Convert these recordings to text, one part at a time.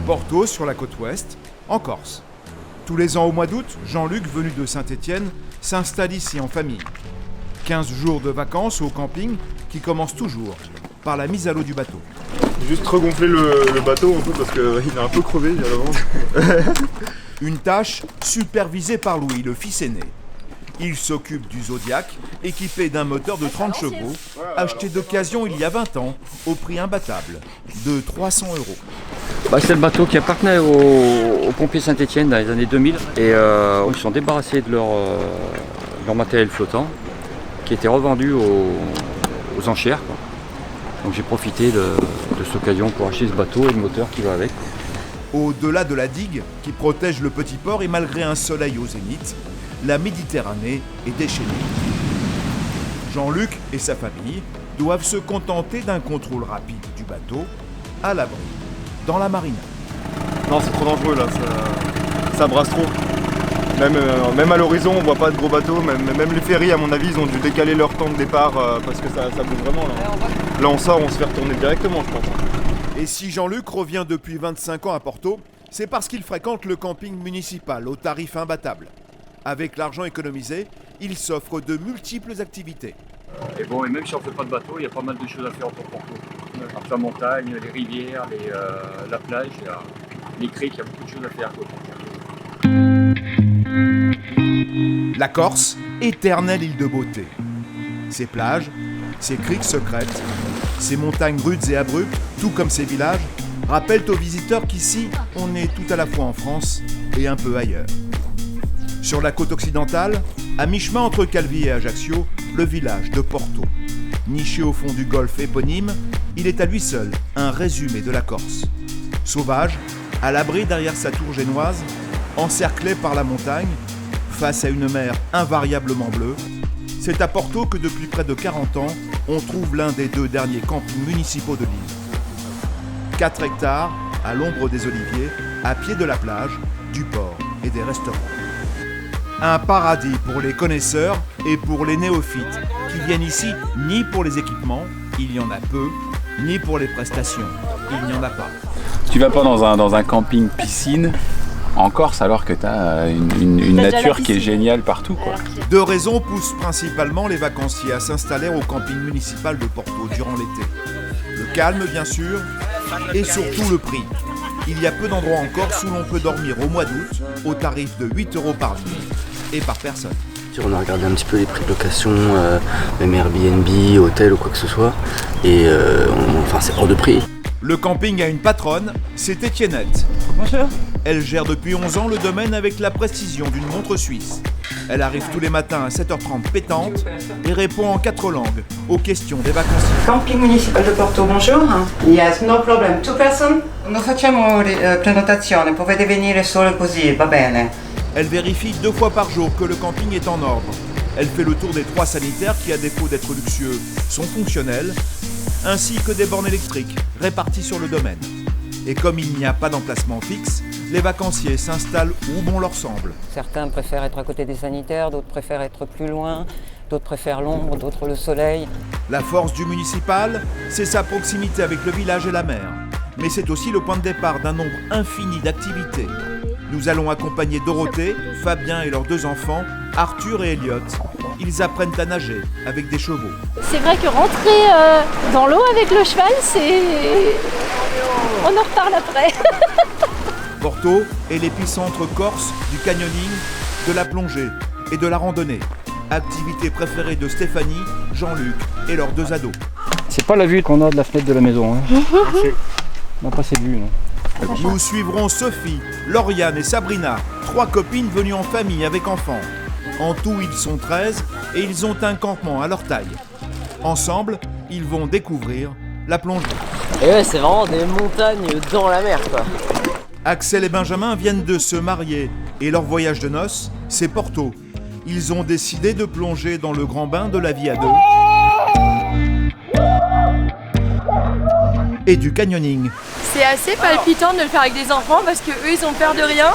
Porto, sur la côte ouest, en Corse. Tous les ans au mois d'août, Jean-Luc, venu de Saint-Étienne, s'installe ici en famille. 15 jours de vacances au camping qui commence toujours par la mise à l'eau du bateau. Juste regonfler le bateau un peu parce qu'il est un peu crevé à l'avance. Une tâche supervisée par Louis, le fils aîné. Il s'occupe du Zodiac, équipé d'un moteur de 30 chevaux, acheté d'occasion il y a 20 ans, au prix imbattable de 300 €. C'est le bateau qui appartenait aux pompiers Saint-Étienne dans les années 2000 et ils se sont débarrassés de leur matériel flottant qui était revendu aux enchères, quoi. Donc j'ai profité de cette occasion pour acheter ce bateau et le moteur qui va avec. Au-delà de la digue qui protège le petit port et malgré un soleil au zénith, la Méditerranée est déchaînée. Jean-Luc et sa famille doivent se contenter d'un contrôle rapide du bateau à l'abri, dans la marina. Non, c'est trop dangereux là, ça brasse trop. Même à l'horizon, on voit pas de gros bateaux. Même les ferries, à mon avis, ils ont dû décaler leur temps de départ parce que ça bouge vraiment là. Là, on sort, on se fait retourner directement, je pense. Et si Jean-Luc revient depuis 25 ans à Porto, c'est parce qu'il fréquente le camping municipal au tarif imbattable. Avec l'argent économisé, il s'offre de multiples activités. Et même si on ne fait pas de bateau, il y a pas mal de choses à faire autour de Porto. La montagne, les rivières, la plage, les criques, il y a beaucoup de choses à faire. La Corse, éternelle île de beauté. Ses plages, ses criques secrètes, ses montagnes rudes et abruptes, tout comme ses villages, rappellent aux visiteurs qu'ici, on est tout à la fois en France et un peu ailleurs. Sur la côte occidentale, à mi-chemin entre Calvi et Ajaccio, le village de Porto. Niché au fond du golfe éponyme, il est à lui seul un résumé de la Corse. Sauvage, à l'abri derrière sa tour génoise, encerclé par la montagne, face à une mer invariablement bleue, c'est à Porto que depuis près de 40 ans, on trouve l'un des 2 derniers campings municipaux de l'île. 4 hectares, à l'ombre des oliviers, à pied de la plage, du port et des restaurants. Un paradis pour les connaisseurs et pour les néophytes qui viennent ici ni pour les équipements, il y en a peu, ni pour les prestations, il n'y en a pas. Tu vas pas dans un camping piscine en Corse alors que tu as une nature qui est géniale partout, quoi. 2 raisons poussent principalement les vacanciers à s'installer au camping municipal de Porto durant l'été. Le calme bien sûr, et surtout le prix. Il y a peu d'endroits en Corse où l'on peut dormir au mois d'août au tarif de 8 € par nuit et par personne. On a regardé un petit peu les prix de location, même Airbnb, hôtel ou quoi que ce soit, et c'est hors de prix. Le camping a une patronne, c'est Étiennette. Bonjour. Elle gère depuis 11 ans le domaine avec la précision d'une montre suisse. Elle arrive tous les matins à 7h30 pétante et répond en 4 langues aux questions des vacanciers. Camping municipal de Porto, bonjour. Yes, no problem. 2 person? Noi facciamo prenotazione, potete venire solo così, va bene. Elle vérifie 2 fois par jour que le camping est en ordre. Elle fait le tour des 3 sanitaires qui, à défaut d'être luxueux, sont fonctionnels, ainsi que des bornes électriques réparties sur le domaine. Et comme il n'y a pas d'emplacement fixe, les vacanciers s'installent où bon leur semble. Certains préfèrent être à côté des sanitaires, d'autres préfèrent être plus loin, d'autres préfèrent l'ombre, d'autres le soleil. La force du municipal, c'est sa proximité avec le village et la mer. Mais c'est aussi le point de départ d'un nombre infini d'activités. Nous allons accompagner Dorothée, Fabien et leurs 2 enfants, Arthur et Elliot. Ils apprennent à nager avec des chevaux. C'est vrai que rentrer dans l'eau avec le cheval, c'est... On en reparle après. Porto est l'épicentre corse du canyoning, de la plongée et de la randonnée. Activité préférée de Stéphanie, Jean-Luc et leurs 2 ados. C'est pas la vue qu'on a de la fenêtre de la maison, hein. On n'a pas cette vue, non. Nous suivrons Sophie, Lauriane et Sabrina, 3 copines venues en famille avec enfants. En tout, ils sont 13 et ils ont un campement à leur taille. Ensemble, ils vont découvrir la plongée. Et ouais, c'est vraiment des montagnes dans la mer, quoi. Axel et Benjamin viennent de se marier et leur voyage de noces, c'est Porto. Ils ont décidé de plonger dans le grand bain de la vie à 2 et du canyoning. C'est assez palpitant de le faire avec des enfants parce que eux ils ont peur de rien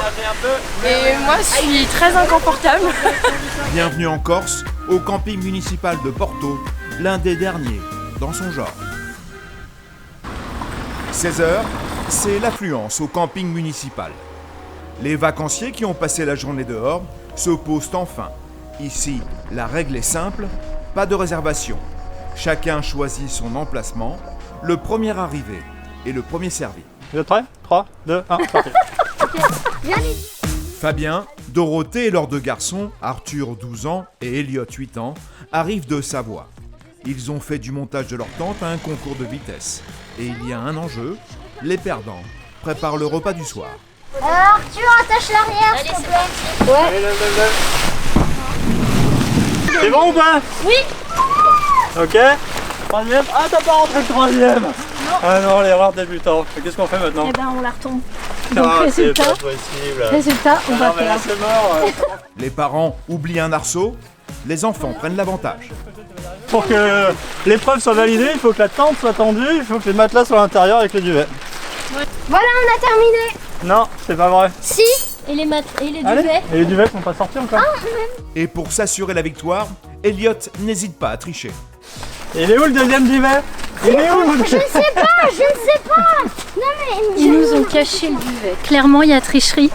et moi je suis très inconfortable. Bienvenue en Corse, au camping municipal de Porto, l'un des derniers dans son genre. 16h, c'est l'affluence au camping municipal. Les vacanciers qui ont passé la journée dehors se posent enfin. Ici, la règle est simple, pas de réservation. Chacun choisit son emplacement, le premier arrivé et le premier servi. Vous êtes prêts ? 3, 2, 1, parti. Fabien, Dorothée et leurs deux garçons, Arthur 12 ans et Elliot 8 ans, arrivent de Savoie. Ils ont fait du montage de leur tente à un concours de vitesse. Et il y a un enjeu, les perdants préparent le repas du soir. Arthur, attache l'arrière, s'il te plaît. Ouais. Allez, lève. C'est bon ou pas? Oui. Ok. Troisième. Ah, t'as pas rentré le troisième. Non. Ah non, l'erreur débutante. Qu'est-ce qu'on fait maintenant? Eh ben, on la retombe. Donc, Ah, c'est résultat, pas possible. on va non, mais là, perdre. c'est mort. Les parents oublient un arceau, les enfants prennent l'avantage. Pour que l'épreuve soit validée, il faut que la tente soit tendue, il faut que les matelas soient à l'intérieur avec le duvet. Voilà, on a terminé. Non, c'est pas vrai. Si. Et les Allez. duvets. Et les duvets sont pas sortis encore. Et pour s'assurer la victoire, Elliot n'hésite pas à tricher. Il est où le deuxième duvet? Il est où? Je ne sais pas. Non mais... Ils nous ont caché le duvet. Clairement, il y a tricherie.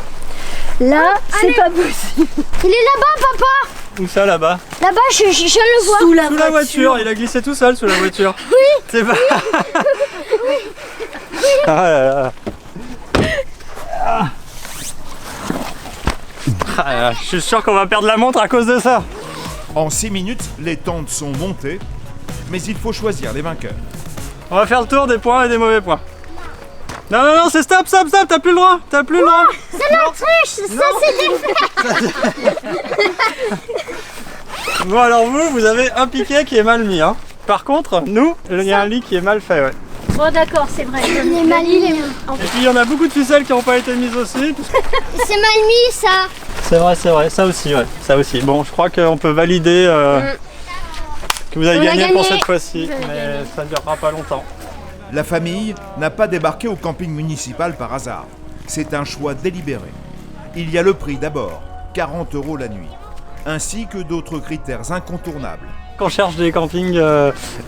Là, c'est pas possible. Il est là-bas, papa. Où ça, là-bas? Là-bas, je le vois. Sous la voiture. Il a glissé tout seul sous la voiture. Oui. C'est pas... Ah là là. Ah là, je suis sûr qu'on va perdre la montre à cause de ça. En 6 minutes, les tentes sont montées, mais il faut choisir les vainqueurs. On va faire le tour des points et des mauvais points. Non, c'est stop, t'as plus le droit, C'est la triche, ça c'est des Bon alors vous avez un piquet qui est mal mis, hein. Par contre, nous, il y a un lit qui est mal fait, ouais. Oh d'accord, c'est vrai. Il est mal mis. Et puis il y en a beaucoup de ficelles qui n'ont pas été mises aussi. C'est mal mis, ça. C'est vrai, ça aussi, ouais, ça aussi. Bon, je crois qu'on peut valider que vous avez gagné pour cette fois-ci, mais ça ne durera pas longtemps. La famille n'a pas débarqué au camping municipal par hasard. C'est un choix délibéré. Il y a le prix d'abord, 40 € la nuit, ainsi que d'autres critères incontournables. On cherche des campings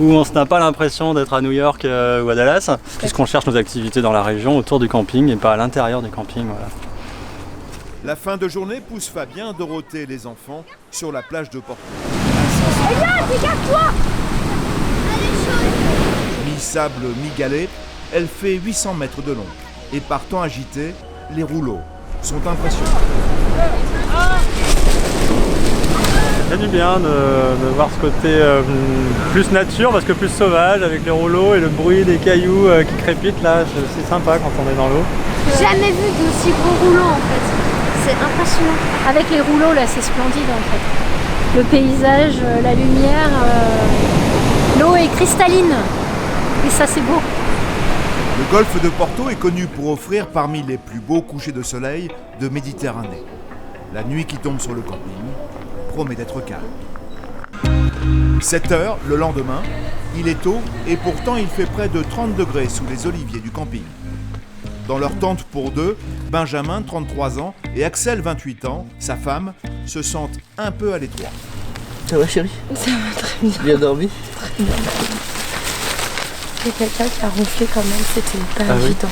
où on n'a pas l'impression d'être à New York ou à Dallas, puisqu'on cherche nos activités dans la région autour du camping et pas à l'intérieur du camping. Voilà. La fin de journée pousse Fabien, Dorothée et les enfants sur la plage de Porto. Regarde-toi. Mi-sable, mi-galets, elle fait 800 mètres de long. Et par temps agité, les rouleaux sont impressionnants. Ça fait du bien de voir ce côté plus nature, parce que plus sauvage, avec les rouleaux et le bruit des cailloux qui crépitent là, c'est sympa quand on est dans l'eau. Jamais vu d'aussi gros rouleaux en fait. C'est impressionnant. Avec les rouleaux là, c'est splendide en fait. Le paysage, la lumière, l'eau est cristalline. Et ça c'est beau. Le golfe de Porto est connu pour offrir parmi les plus beaux couchers de soleil de Méditerranée. La nuit qui tombe sur le camping promet d'être calme. 7 h le lendemain, il est tôt et pourtant il fait près de 30 degrés sous les oliviers du camping. Dans leur tente pour deux, Benjamin, 33 ans, et Axel, 28 ans, sa femme, se sentent un peu à l'étroit. Ça va chérie? Ça va très bien. Bien dormi? Très bien. Il y a quelqu'un qui a ronflé quand même, c'était pas évident.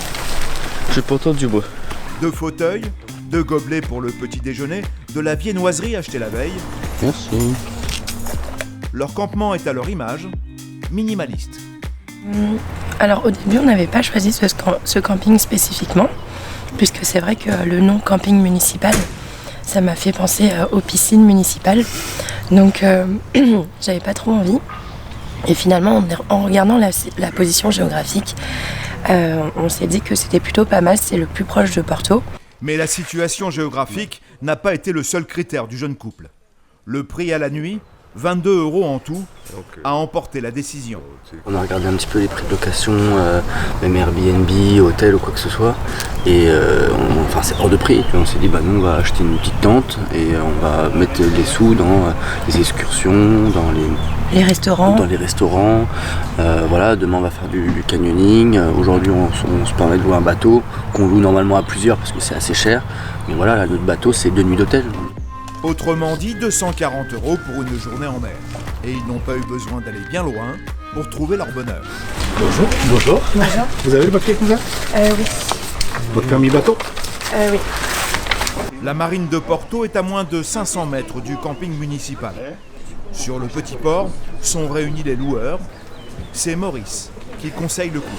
J'ai pas entendu moi. 2 fauteuils, 2 gobelets pour le petit déjeuner, de la viennoiserie achetée la veille. Merci. Leur campement est à leur image, minimaliste. Alors au début on n'avait pas choisi ce camping spécifiquement, puisque c'est vrai que le nom camping municipal, ça m'a fait penser aux piscines municipales. Donc j'avais pas trop envie. Et finalement en regardant la position géographique, on s'est dit que c'était plutôt pas mal, c'est le plus proche de Porto. Mais la situation géographique n'a pas été le seul critère du jeune couple. Le prix à la nuit, 22 € en tout, a emporté la décision. On a regardé un petit peu les prix de location, même Airbnb, hôtel ou quoi que ce soit, et enfin c'est hors de prix. Puis on s'est dit nous on va acheter une petite tente et on va mettre les sous dans les excursions, dans les restaurants. Voilà, demain on va faire du canyoning. Aujourd'hui on se permet de louer un bateau qu'on loue normalement à plusieurs parce que c'est assez cher. Mais voilà, là, notre bateau c'est 2 nuits d'hôtel. Autrement dit, 240 € pour une journée en mer. Et ils n'ont pas eu besoin d'aller bien loin. pour trouver leur bonheur. Bonjour. Bonjour. Bonjour. Vous avez le papier cousin? Oui. Votre permis bateau? Oui. La marine de Porto est à moins de 500 mètres du camping municipal. Sur le petit port sont réunis les loueurs. C'est Maurice qui conseille le couple.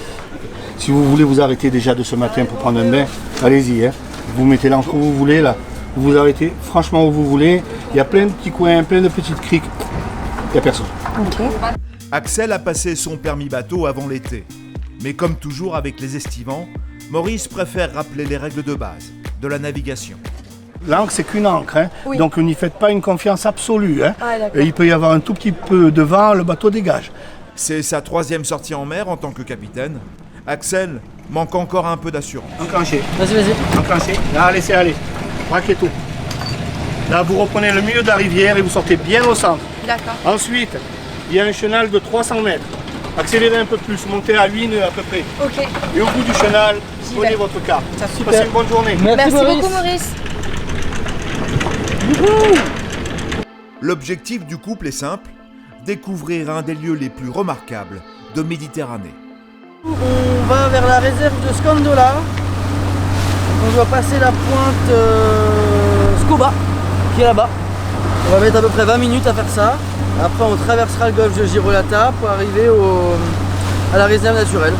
Si vous voulez vous arrêter déjà de ce matin pour prendre un bain, allez-y. Hein. Vous mettez l'ancre où vous voulez là. Vous vous arrêtez franchement où vous voulez. Il y a plein de petits coins, plein de petites criques. Il n'y a personne. Ok. Axel a passé son permis bateau avant l'été. Mais comme toujours avec les estivants, Maurice préfère rappeler les règles de base de la navigation. L'ancre, c'est qu'une encre, hein. Oui. Donc n'y faites pas une confiance absolue. Hein. Ah, d'accord. Et il peut y avoir un tout petit peu de vent, le bateau dégage. C'est sa 3e sortie en mer en tant que capitaine. Axel manque encore un peu d'assurance. Enclenchez. Vas-y. Enclenchez. Là, laissez aller. Braquez tout. Là, vous reprenez le milieu de la rivière et vous sortez bien au centre. D'accord. Ensuite, il y a un chenal de 300 mètres. Accélérez un peu plus, montez à 8 nœuds à peu près. Ok. Et au bout du chenal, prenez votre carte. Passez une bonne journée. Merci beaucoup, Maurice. L'objectif du couple est simple, découvrir un des lieux les plus remarquables de Méditerranée. On va vers la réserve de Scandola. On doit passer la pointe Scoba, qui est là-bas. On va mettre à peu près 20 minutes à faire ça. Après, on traversera le golfe de Girolata pour arriver à la réserve naturelle.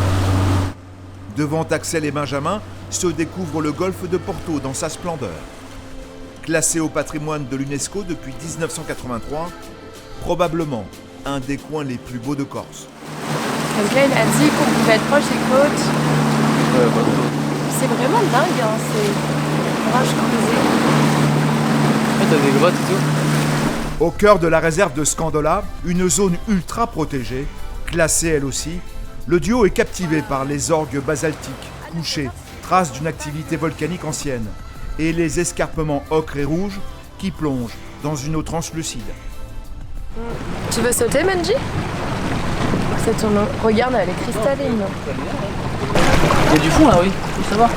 Devant Axel et Benjamin se découvre le golfe de Porto dans sa splendeur. Classé au patrimoine de l'UNESCO depuis 1983, probablement un des coins les plus beaux de Corse. Glenn a dit qu'on pouvait être proche des côtes. C'est vraiment dingue, hein, c'est orage creusé. T'as des grottes et tout. Au cœur de la réserve de Scandola, une zone ultra protégée, classée elle aussi, le duo est captivé par les orgues basaltiques, couchés, traces d'une activité volcanique ancienne, et les escarpements ocre et rouge qui plongent dans une eau translucide. Tu veux sauter, Manji? Cette eau, regarde, elle est cristalline. Il y a du fond là, oui, faut savoir.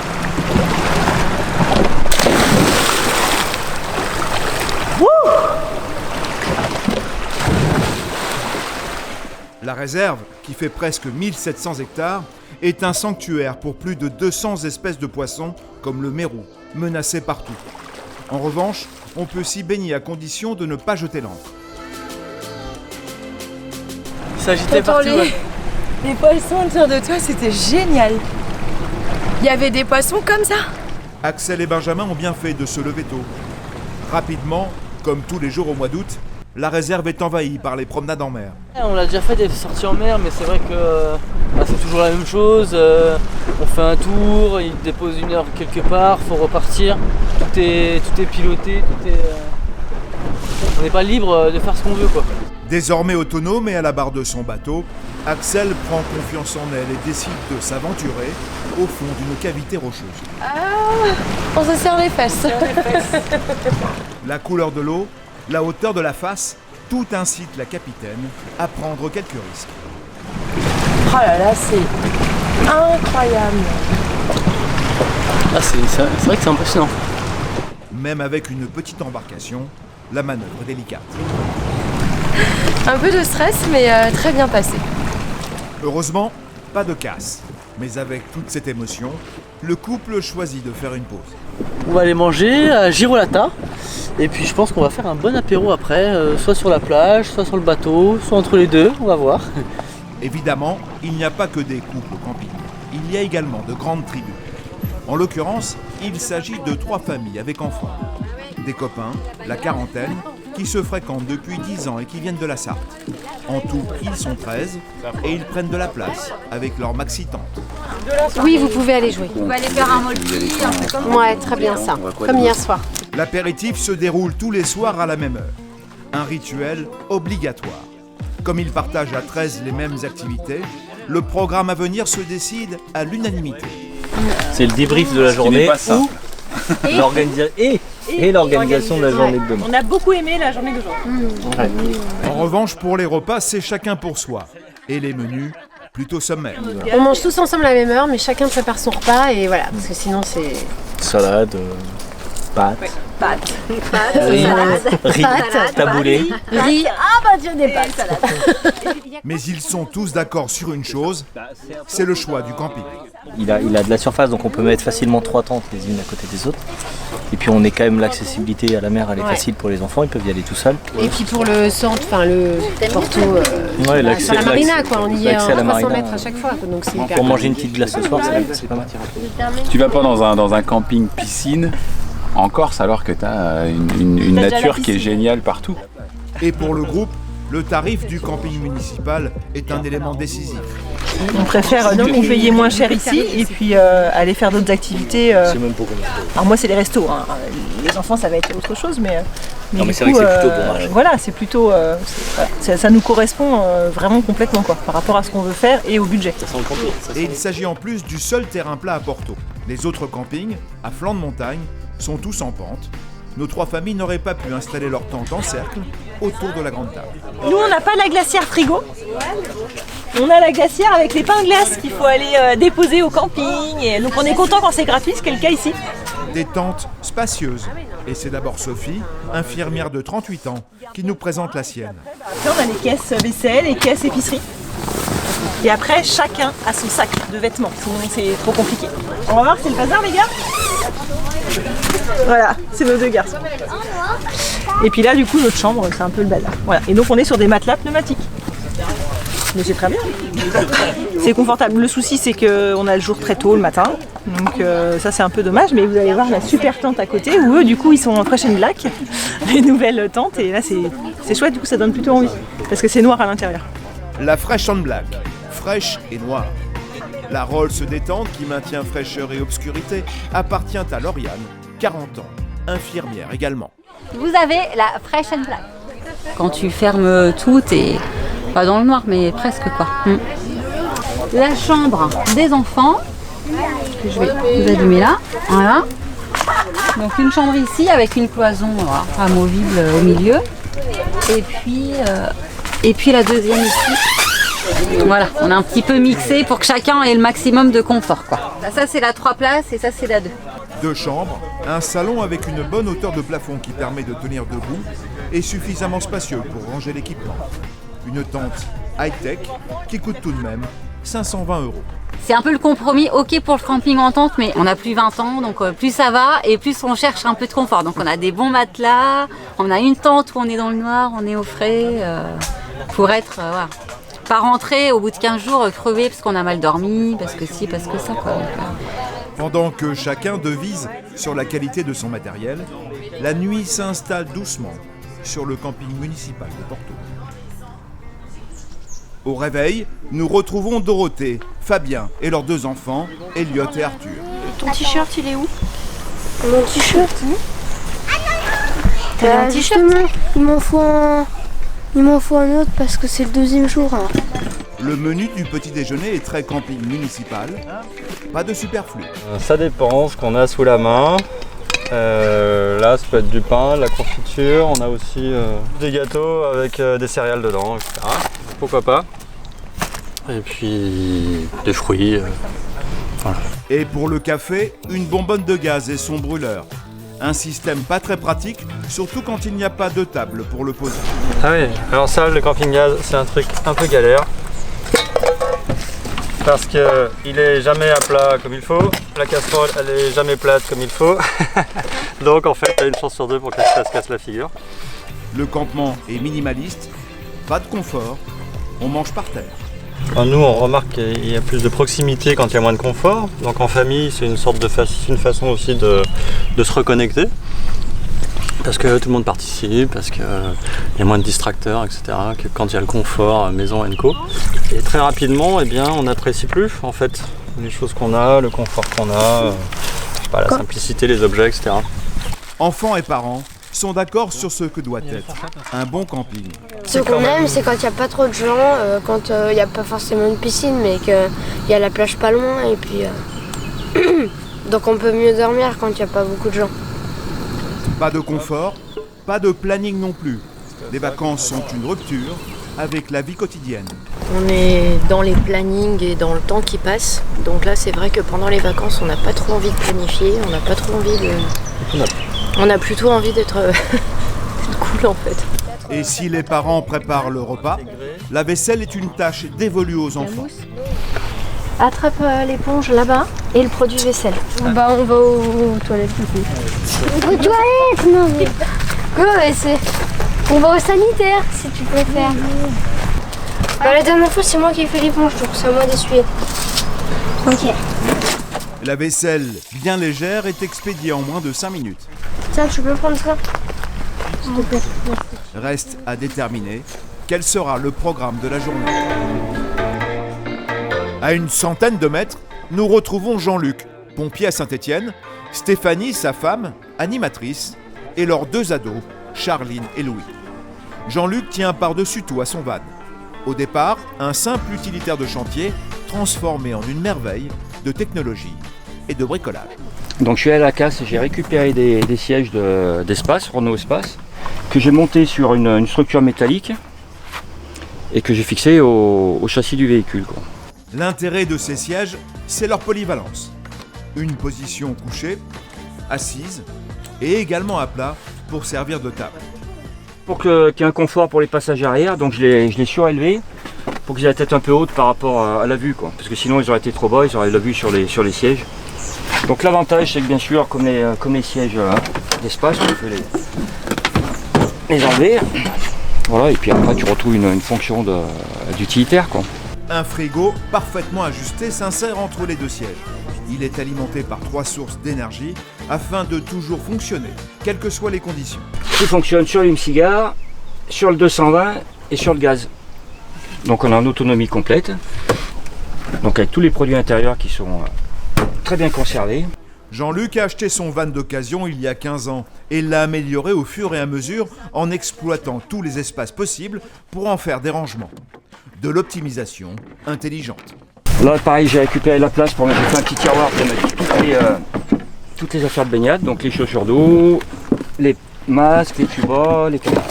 La réserve, qui fait presque 1700 hectares, est un sanctuaire pour plus de 200 espèces de poissons, comme le mérou, menacés partout. En revanche, on peut s'y baigner à condition de ne pas jeter l'ancre. Il s'agitait partout. Les poissons autour de toi, c'était génial. Il y avait des poissons comme ça. Axel et Benjamin ont bien fait de se lever tôt. Rapidement, comme tous les jours au mois d'août, la réserve est envahie par les promenades en mer. On a déjà fait des sorties en mer, mais c'est vrai que c'est toujours la même chose. On fait un tour, il dépose une heure quelque part, faut repartir. Tout est piloté, on n'est pas libre de faire ce qu'on veut, quoi. Désormais autonome et à la barre de son bateau, Axel prend confiance en elle et décide de s'aventurer au fond d'une cavité rocheuse. Ah, on se serre les fesses. La couleur de l'eau, la hauteur de la face, tout incite la capitaine à prendre quelques risques. Oh là là, c'est incroyable. Ah, c'est vrai que c'est impressionnant. Même avec une petite embarcation, la manœuvre est délicate. Un peu de stress, mais très bien passé. Heureusement, pas de casse. Mais avec toute cette émotion, le couple choisit de faire une pause. On va aller manger à Girolata. Et puis je pense qu'on va faire un bon apéro après, soit sur la plage, soit sur le bateau, soit entre les deux, on va voir. Évidemment, il n'y a pas que des couples au camping. Il y a également de grandes tribus. En l'occurrence, il s'agit de 3 familles avec enfants. Des copains, la quarantaine, qui se fréquentent depuis 10 ans et qui viennent de la Sarthe. En tout, ils sont 13 et ils prennent de la place avec leur maxi-tente. Oui, vous pouvez aller jouer. Vous pouvez aller faire un molki, un peu comme ça. Ouais, très bien ça. Comme hier soir. L'apéritif se déroule tous les soirs à la même heure. Un rituel obligatoire. Comme ils partagent à 13 les mêmes activités, le programme à venir se décide à l'unanimité. C'est le débrief de la journée et l'organisation de la journée de demain. On a beaucoup aimé la journée d'aujourd'hui. En revanche, pour les repas, c'est chacun pour soi. Et les menus, plutôt sommaires. On mange tous ensemble à la même heure, mais chacun prépare son repas et voilà, parce que sinon c'est... Salade. Pâtes. Pâtes. Riz. Riz. Salade. Taboulé. Riz. Ah bah Dieu, des pâtes. Mais ils sont tous d'accord sur une chose, c'est le choix du camping. Il a de la surface, donc on peut mettre facilement 3 tentes les unes à côté des autres. Et puis on est quand même l'accessibilité à la mer, elle est facile pour les enfants, ils peuvent y aller tout seuls. Et puis pour le centre, enfin le Porto, l'accès la marina quoi, on y est à 300 marina, mètres à chaque fois. Donc c'est hyper pour manger une petite glace ce soir, c'est pas mal. Tu vas pas dans un camping piscine en Corse alors que tu as une nature qui est géniale partout. Et pour le groupe, le tarif du camping municipal est un élément décisif. On préfère du coup payer moins cher ici et puis aller faire d'autres activités. Alors moi c'est les restos, hein. Les enfants ça va être autre chose, mais c'est vrai que c'est plutôt bon. Voilà, c'est plutôt ça nous correspond vraiment complètement quoi, par rapport à ce qu'on veut faire et au budget. Et il s'agit en plus du seul terrain plat à Porto. Les autres campings, à flanc de montagne, sont tous en pente. Nos 3 familles n'auraient pas pu installer leur tente en cercle autour de la grande table. Nous on n'a pas la glacière frigo. On a la glacière avec les pains de glace qu'il faut aller déposer au camping. Et donc on est content quand c'est gratuit, ce qui est le cas ici. Des tentes spacieuses. Et c'est d'abord Sophie, infirmière de 38 ans, qui nous présente la sienne. Après on a les caisses vaisselle, les caisses épicerie. Et après chacun a son sac de vêtements, sinon c'est trop compliqué. On va voir, c'est le bazar les gars. Voilà, c'est nos 2 garçons. Et puis là du coup notre chambre c'est un peu le bazar. Voilà. Et donc on est sur des matelas pneumatiques. Mais c'est très bien. C'est confortable. Le souci c'est qu'on a le jour très tôt le matin. Donc ça c'est un peu dommage. Mais vous allez voir la super tente à côté où eux du coup ils sont en fresh and black. Les nouvelles tentes. Et là c'est chouette, du coup ça donne plutôt envie. Parce que c'est noir à l'intérieur. La fresh and black. Fraîche et noire. La Rolls détente qui maintient fraîcheur et obscurité appartient à Lauriane, 40 ans, infirmière également. Vous avez la fresh and black. Quand tu fermes tout, t'es pas dans le noir, mais presque quoi. La chambre des enfants, que je vais vous allumer là. Voilà. Donc une chambre ici avec une cloison amovible au milieu. Et puis la deuxième ici. Voilà, on a un petit peu mixé pour que chacun ait le maximum de confort, quoi. Ça c'est la 3 places et ça c'est la 2. 2 chambres, un salon avec une bonne hauteur de plafond qui permet de tenir debout et suffisamment spacieux pour ranger l'équipement. Une tente high-tech qui coûte tout de même 520 €. C'est un peu le compromis, ok pour le camping en tente, mais on a plus 20 ans, donc plus ça va et plus on cherche un peu de confort. Donc on a des bons matelas, on a une tente où on est dans le noir, on est au frais, pour être... voilà. Pas rentrer au bout de 15 jours crever parce qu'on a mal dormi, parce que si, parce que ça quoi. Pendant que chacun devise sur la qualité de son matériel, la nuit s'installe doucement sur le camping municipal de Porto. Au réveil, nous retrouvons Dorothée, Fabien et leurs 2 enfants, Elliot et Arthur. Ton t-shirt il est où? Mon t-shirt T'as un t-shirt? Il m'en faut un autre parce que c'est le 2e jour. Hein. Le menu du petit déjeuner est très camping municipal. Pas de superflu. Ça dépend ce qu'on a sous la main. Là, ça peut être du pain, de la confiture. On a aussi des gâteaux avec des céréales dedans, etc. Pourquoi pas. Et puis des fruits. Voilà. Et pour le café, une bonbonne de gaz et son brûleur. Un système pas très pratique, surtout quand il n'y a pas de table pour le poser. Ah oui, alors ça, le camping gaz, c'est un truc un peu galère. Parce qu'il est jamais à plat comme il faut. La casserole, elle est jamais plate comme il faut. Donc en fait, il y a une chance sur 2 pour que ça se casse la figure. Le campement est minimaliste, pas de confort, on mange par terre. Alors nous, on remarque qu'il y a plus de proximité quand il y a moins de confort. Donc en famille, c'est une façon aussi de se reconnecter. Parce que tout le monde participe, parce qu'il y a moins de distracteurs, etc. que quand il y a le confort, maison, co. Et très rapidement, eh bien, on n'apprécie plus en fait les choses qu'on a, le confort qu'on a, la simplicité, les objets, etc. Enfants et parents sont d'accord sur ce que doit être un bon camping. Ce qu'on aime, c'est quand il n'y a pas trop de gens, quand il n'y a pas forcément une piscine, mais qu'il y a la plage pas loin, et puis donc on peut mieux dormir quand il n'y a pas beaucoup de gens. Pas de confort, pas de planning non plus. Les vacances sont une rupture avec la vie quotidienne. On est dans les plannings et dans le temps qui passe. Donc là, c'est vrai que pendant les vacances, on n'a pas trop envie de planifier, on n'a pas trop envie de... On a plutôt envie d'être cool en fait. Et si les parents préparent le repas, la vaisselle est une tâche dévolue aux enfants. Attrape l'éponge là-bas et le produit vaisselle. Bah on va aux toilettes ici. Aux toilettes, non mais... Quoi, mais c'est... On va au sanitaire si tu préfères. Bah, la dernière fois, c'est moi qui ai fait l'éponge, donc c'est à moi d'essuyer. Ok. La vaisselle, bien légère, est expédiée en moins de 5 minutes. Tiens, tu peux prendre ça? S'il te plaît. Reste à déterminer quel sera le programme de la journée. À une centaine de mètres, nous retrouvons Jean-Luc, pompier à Saint-Étienne, Stéphanie, sa femme, animatrice, et leurs 2 ados, Charline et Louis. Jean-Luc tient par-dessus tout à son van. Au départ, un simple utilitaire de chantier transformé en une merveille de technologie et de bricolage. Donc je suis à la casse, j'ai récupéré des sièges d'espace, Renault Espace, que j'ai monté sur une structure métallique et que j'ai fixé au châssis du véhicule, quoi. L'intérêt de ces sièges, c'est leur polyvalence. Une position couchée, assise et également à plat pour servir de table. Pour qu'il y ait un confort pour les passagers arrière, donc je l'ai surélevé pour qu'ils aient la tête un peu haute par rapport à la vue, quoi. Parce que sinon ils auraient été trop bas, ils auraient la vue sur les sièges. Donc l'avantage, c'est que bien sûr, comme les sièges d'espace, on peut les enlever. Voilà, et puis après tu retrouves une fonction d'utilitaire, quoi. Un frigo parfaitement ajusté s'insère entre les 2 sièges. Il est alimenté par 3 sources d'énergie afin de toujours fonctionner, quelles que soient les conditions. Il fonctionne sur l'hume-cigare, sur le 220 et sur le gaz. Donc on a une autonomie complète. Donc avec tous les produits intérieurs qui sont très bien conservés. Jean-Luc a acheté son van d'occasion il y a 15 ans et l'a amélioré au fur et à mesure en exploitant tous les espaces possibles pour en faire des rangements. De l'optimisation intelligente. Là pareil, j'ai récupéré la place pour mettre un petit tiroir pour mettre toutes les affaires de baignade, donc les chaussures d'eau, les masques, les tubas, les caméras.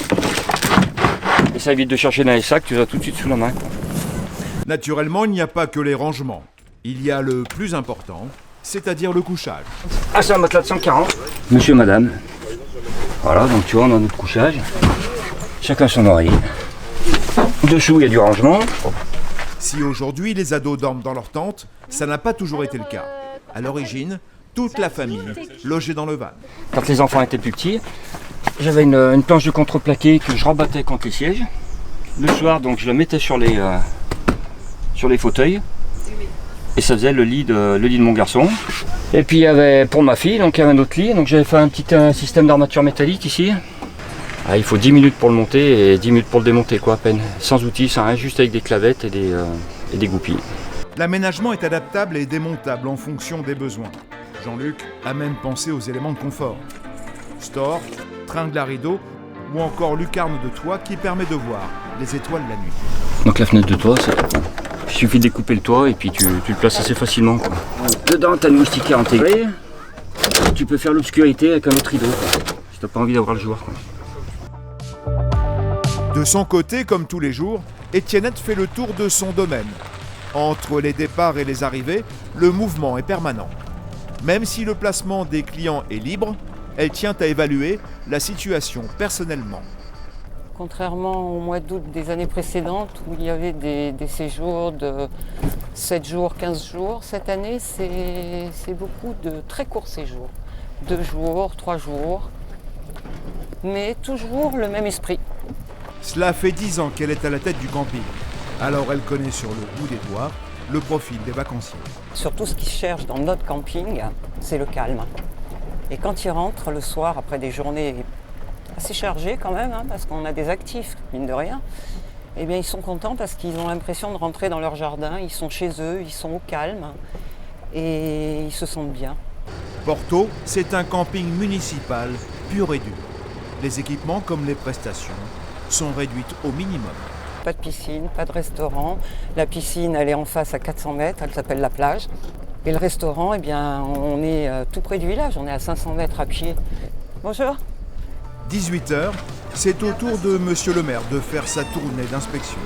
Et ça évite de chercher dans les sacs, tu les as tout de suite sous la main, quoi. Naturellement, il n'y a pas que les rangements. Il y a le plus important, c'est-à-dire le couchage. Ah, c'est un matelas de 140. Monsieur, madame. Voilà, donc tu vois, on a notre couchage. Chacun son oreiller. Dessous, il y a du rangement. Si aujourd'hui les ados dorment dans leur tente, ça n'a pas toujours été le cas. À l'origine, toute la famille logeait dans le van. Quand les enfants étaient plus petits, j'avais une planche de contreplaqué que je rabattais contre les sièges. Le soir, donc, je la mettais sur les fauteuils. Et ça faisait le lit de mon garçon. Et puis il y avait pour ma fille, donc il y avait un autre lit. Donc j'avais fait un petit système d'armature métallique ici. Ah, il faut 10 minutes pour le monter et 10 minutes pour le démonter, quoi, à peine. Sans outils, sans rien, juste avec des clavettes et des goupilles. L'aménagement est adaptable et démontable en fonction des besoins. Jean-Luc a même pensé aux éléments de confort. Store, tringle à rideau ou encore lucarne de toit qui permet de voir les étoiles la nuit. Donc la fenêtre de toit, il suffit de découper le toit et puis tu le places assez facilement, quoi. Dedans, tu as une moustiquaire intégrée. Tu peux faire l'obscurité avec un autre rideau, quoi, si tu n'as pas envie d'avoir le jour, quoi. De son côté, comme tous les jours, Étiennette fait le tour de son domaine. Entre les départs et les arrivées, le mouvement est permanent. Même si le placement des clients est libre, elle tient à évaluer la situation personnellement. Contrairement au mois d'août des années précédentes où il y avait des séjours de 7 jours, 15 jours, cette année c'est beaucoup de très courts séjours. 2 jours, 3 jours, mais toujours le même esprit. Cela fait 10 ans qu'elle est à la tête du camping. Alors elle connaît sur le bout des doigts le profil des vacanciers. Surtout ce qu'ils cherchent dans notre camping, c'est le calme. Et quand ils rentrent le soir après des journées assez chargées quand même, parce qu'on a des actifs, mine de rien, eh bien ils sont contents parce qu'ils ont l'impression de rentrer dans leur jardin, ils sont chez eux, ils sont au calme et ils se sentent bien. Porto, c'est un camping municipal pur et dur. Les équipements comme les prestations sont réduites au minimum. Pas de piscine, pas de restaurant. La piscine, elle est en face à 400 mètres, elle s'appelle la plage. Et le restaurant, eh bien, on est tout près du village, on est à 500 mètres à pied. Bonjour. 18h, c'est au tour de Monsieur le maire de faire sa tournée d'inspection.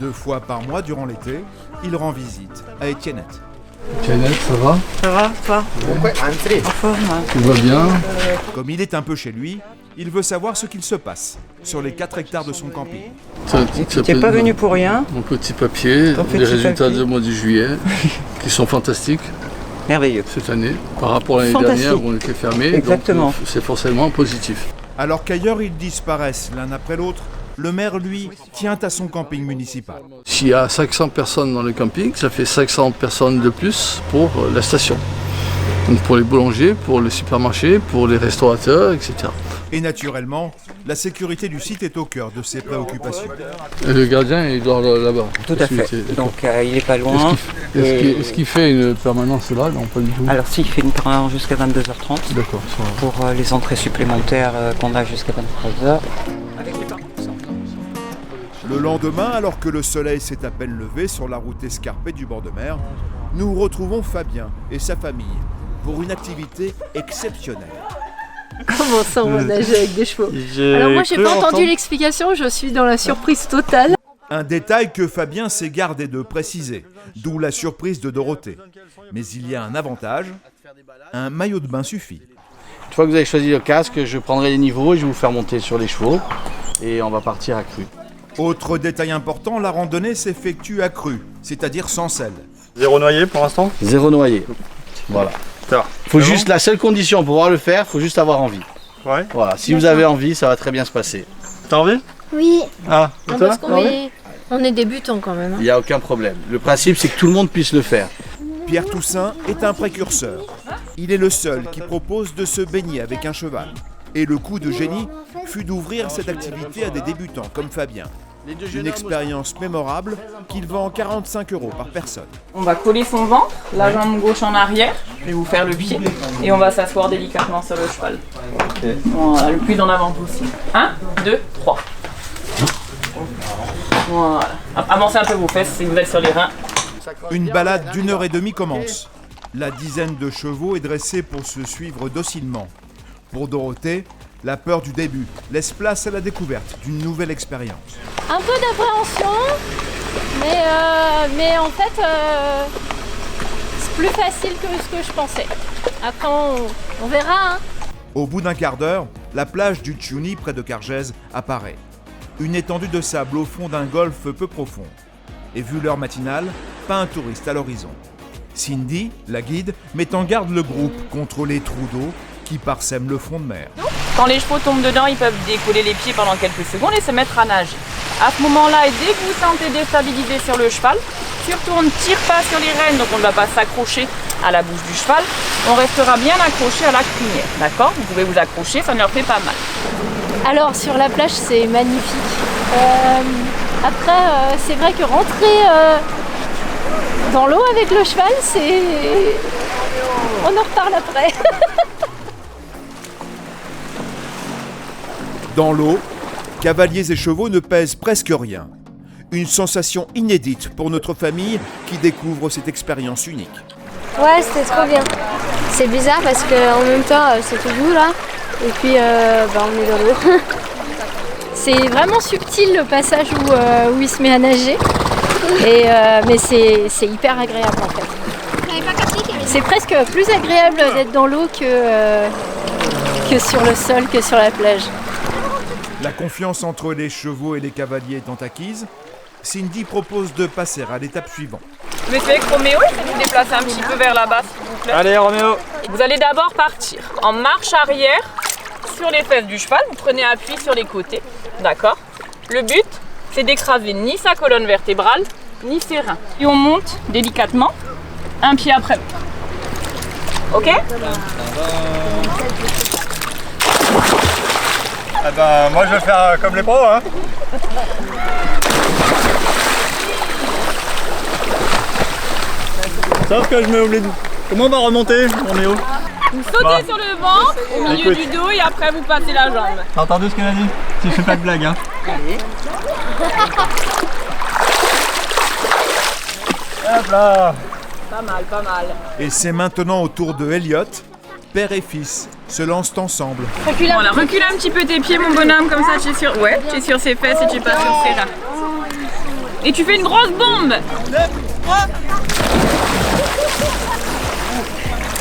2 fois par mois durant l'été, il rend visite à Étiennette. Étiennette, ça va? Ça va, toi? En forme. Tout va bien? Comme il est un peu chez lui, il veut savoir ce qu'il se passe sur les 4 hectares de son camping. Tu n'es pas venu pour rien. Mon petit papier, les résultats du mois de juillet, qui sont fantastiques. Merveilleux. Cette année, par rapport à l'année dernière où on était fermé. Exactement. Donc c'est forcément positif. Alors qu'ailleurs ils disparaissent l'un après l'autre, le maire, lui, tient à son camping municipal. S'il y a 500 personnes dans le camping, ça fait 500 personnes de plus pour la station. Donc pour les boulangers, pour les supermarchés, pour les restaurateurs, etc. Et naturellement, la sécurité du site est au cœur de ses préoccupations. Et le gardien, il dort là-bas. Tout à fait. Donc il n'est pas loin. Est-ce qu'il fait une permanence là? Non, pas du tout. Alors si, il fait une permanence jusqu'à 22h30. D'accord. Pour les entrées supplémentaires qu'on a jusqu'à 23h. Le lendemain, alors que le soleil s'est à peine levé sur la route escarpée du bord de mer, nous retrouvons Fabien et sa famille pour une activité exceptionnelle. Comment ça, on va nager avec des chevaux? Alors moi, j'ai pas entendu l'explication, je suis dans la surprise totale. Un détail que Fabien s'est gardé de préciser, d'où la surprise de Dorothée. Mais il y a un avantage, un maillot de bain suffit. Une fois que vous avez choisi le casque, je prendrai les niveaux et je vais vous faire monter sur les chevaux. Et on va partir à cru. Autre détail important, la randonnée s'effectue à cru, c'est-à-dire sans sel. 0 noyé pour l'instant? 0 noyé. Voilà. Faut juste, la seule condition pour pouvoir le faire, faut juste avoir envie. Ouais. Voilà, si vous avez envie, ça va très bien se passer. T'as envie? Oui. Ah, parce qu'on est débutants quand même. Il n'y a aucun problème. Le principe, c'est que tout le monde puisse le faire. Pierre Toussaint est un précurseur. Il est le seul qui propose de se baigner avec un cheval. Et le coup de génie fut d'ouvrir cette activité à des débutants comme Fabien. Une expérience mémorable qu'il vend 45 € par personne. On va coller son ventre, la jambe gauche en arrière, je vais vous faire le pied, et on va s'asseoir délicatement sur le cheval. Okay. Voilà, le plus en avant possible. 1, 2, 3. Voilà. Avancez un peu vos fesses si vous êtes sur les reins. Une balade d'1h30 commence. La dizaine de chevaux est dressée pour se suivre docilement. Pour Dorothée, la peur du début laisse place à la découverte d'une nouvelle expérience. Un peu d'appréhension, mais en fait, c'est plus facile que ce que je pensais. Après, on verra. Hein. Au bout d'un quart d'heure, la plage du Tchouni, près de Cargèse, apparaît. Une étendue de sable au fond d'un golfe peu profond. Et vu l'heure matinale, pas un touriste à l'horizon. Cindy, la guide, met en garde le groupe contre les trous d'eau qui parsèment le fond de mer. Quand les chevaux tombent dedans, ils peuvent décoller les pieds pendant quelques secondes et se mettre à nager. À ce moment-là, et dès que vous sentez déstabilisé sur le cheval, surtout on ne tire pas sur les rênes, donc on ne va pas s'accrocher à la bouche du cheval. On restera bien accroché à la crinière, d'accord? Vous pouvez vous accrocher, ça ne leur fait pas mal. Alors sur la plage, c'est magnifique. Après, c'est vrai que rentrer dans l'eau avec le cheval, c'est... On en reparle après. Dans l'eau, cavaliers et chevaux ne pèsent presque rien. Une sensation inédite pour notre famille qui découvre cette expérience unique. Ouais, c'était trop bien. C'est bizarre parce qu'en même temps, c'est tout doux là. Et puis, on est dans l'eau. C'est vraiment subtil le passage où il se met à nager. Mais c'est hyper agréable en fait. C'est presque plus agréable d'être dans l'eau que sur le sol, que sur la plage. La confiance entre les chevaux et les cavaliers étant acquise, Cindy propose de passer à l'étape suivante. Je vais avec Roméo, je vais vous déplacer un petit peu vers là-bas s'il vous plaît. Allez Roméo. Vous allez d'abord partir en marche arrière sur les fesses du cheval, vous prenez appui sur les côtés, d'accord? Le but, c'est d'écraser ni sa colonne vertébrale, ni ses reins. Et on monte délicatement, un pied après. Ok? Ah ben, moi je vais faire comme les pros, hein. Sauf que je me oublie. Comment on va remonter, Roméo? Vous sautez sur le ventre, au milieu du dos et après vous passez la jambe. T'as entendu ce qu'elle a dit? Si je fais pas de blague, hein. Allez. Hop là. Pas mal, pas mal. Et c'est maintenant au tour de Elliot. Père et fils se lancent ensemble. Voilà, recule un petit peu tes pieds mon bonhomme, comme ça tu es sur, ouais, tu es sur ses fesses et tu passes sur ses reins. Et tu fais une grosse bombe.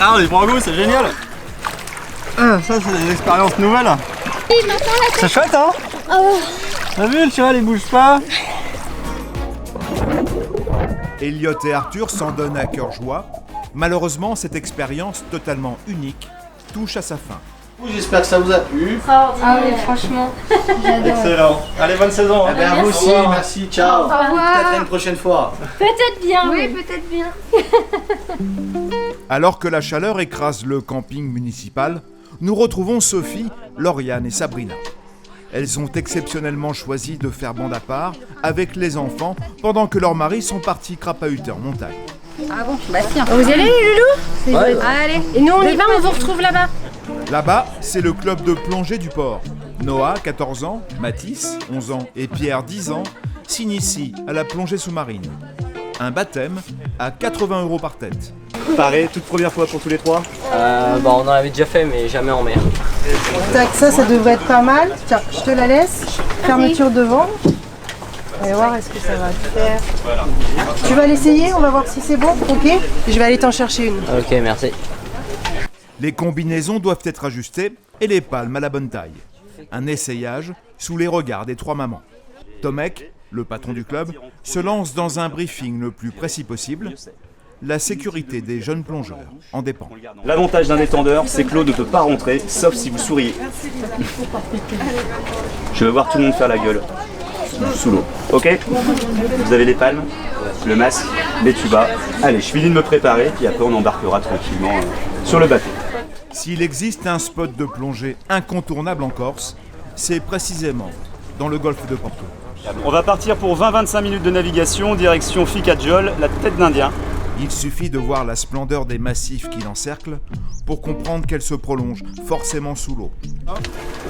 Ah, on est pour un goût, c'est génial. Ça, c'est des expériences nouvelles. C'est chouette, hein? T'as vu, le cheval, il bouge pas. Elliot et Arthur s'en donnent à cœur joie. Malheureusement, cette expérience totalement unique touche à sa fin. J'espère que ça vous a plu. Ah oui, franchement, j'adore. Excellent. Allez, bonne saison. Eh bien, vous aussi, merci, ciao. Peut-être une prochaine fois. Peut-être bien. Oui, peut-être bien. Alors que la chaleur écrase le camping municipal, nous retrouvons Sophie, Lauriane et Sabrina. Elles ont exceptionnellement choisi de faire bande à part avec les enfants pendant que leurs maris sont partis crapahuter en montagne. Ah bon, bah tiens. Vous y allez, les loulous? Ouais. Allez. Et nous, on y va, on vous retrouve là-bas. Là-bas, c'est le club de plongée du port. Noah, 14 ans, Mathis, 11 ans et Pierre, 10 ans, s'initient à la plongée sous-marine. Un baptême à 80 € par tête. Pareil, toute première fois pour tous les trois? On en avait déjà fait, mais jamais en mer. Tac, ça devrait être pas mal. Tiens, je te la laisse. Fermeture devant. On va voir est-ce que ça va le faire. Tu vas l'essayer, on va voir si c'est bon, ok? Je vais aller t'en chercher une. Ok, merci. Les combinaisons doivent être ajustées et les palmes à la bonne taille. Un essayage sous les regards des trois mamans. Tomek, le patron du club, se lance dans un briefing le plus précis possible. La sécurité des jeunes plongeurs en dépend. L'avantage d'un détendeur, c'est que l'eau ne peut pas rentrer, sauf si vous souriez. Je veux voir tout le monde faire la gueule. Sous l'eau. Ok? Vous avez les palmes, le masque, les tubas. Allez, je finis de me préparer, puis après on embarquera tranquillement sur le bateau. S'il existe un spot de plongée incontournable en Corse, c'est précisément dans le golfe de Porto. On va partir pour 20-25 minutes de navigation, direction Ficajol, la tête d'Indien. Il suffit de voir la splendeur des massifs qui l'encerclent pour comprendre qu'elle se prolonge forcément sous l'eau.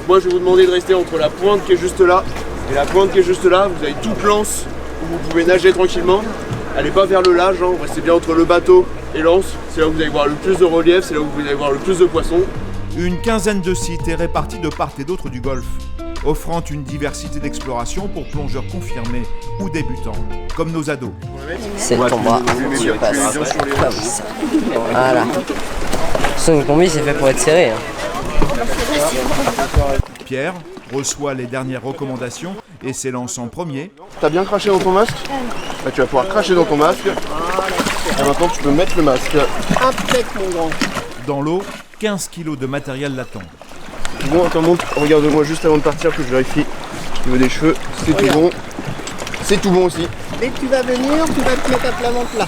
Moi je vais vous demander de rester entre la pointe qui est juste là et la pointe qui est juste là. Vous avez tout l'anse où vous pouvez nager tranquillement. Allez pas vers le large, hein. Restez bien entre le bateau et l'anse. C'est là où vous allez voir le plus de relief, c'est là où vous allez voir le plus de poissons. Une quinzaine de sites est répartis de part et d'autre du golfe, offrant une diversité d'exploration pour plongeurs confirmés ou débutants, comme nos ados. C'est ton bras, tu passes comme ça. Voilà. Son combi, c'est fait pour être serré. Pierre reçoit les dernières recommandations et s'élance en premier. T'as bien craché dans ton masque? Bah, tu vas pouvoir cracher dans ton masque. Et maintenant tu peux mettre le masque. Impec mon grand. Dans l'eau, 15 kg de matériel l'attendent. Bon, attends, monte, regarde-moi juste avant de partir que je vérifie au niveau des cheveux. C'est tout bon. C'est tout bon aussi. Dès que tu vas venir, tu vas te mettre à plat ventre là.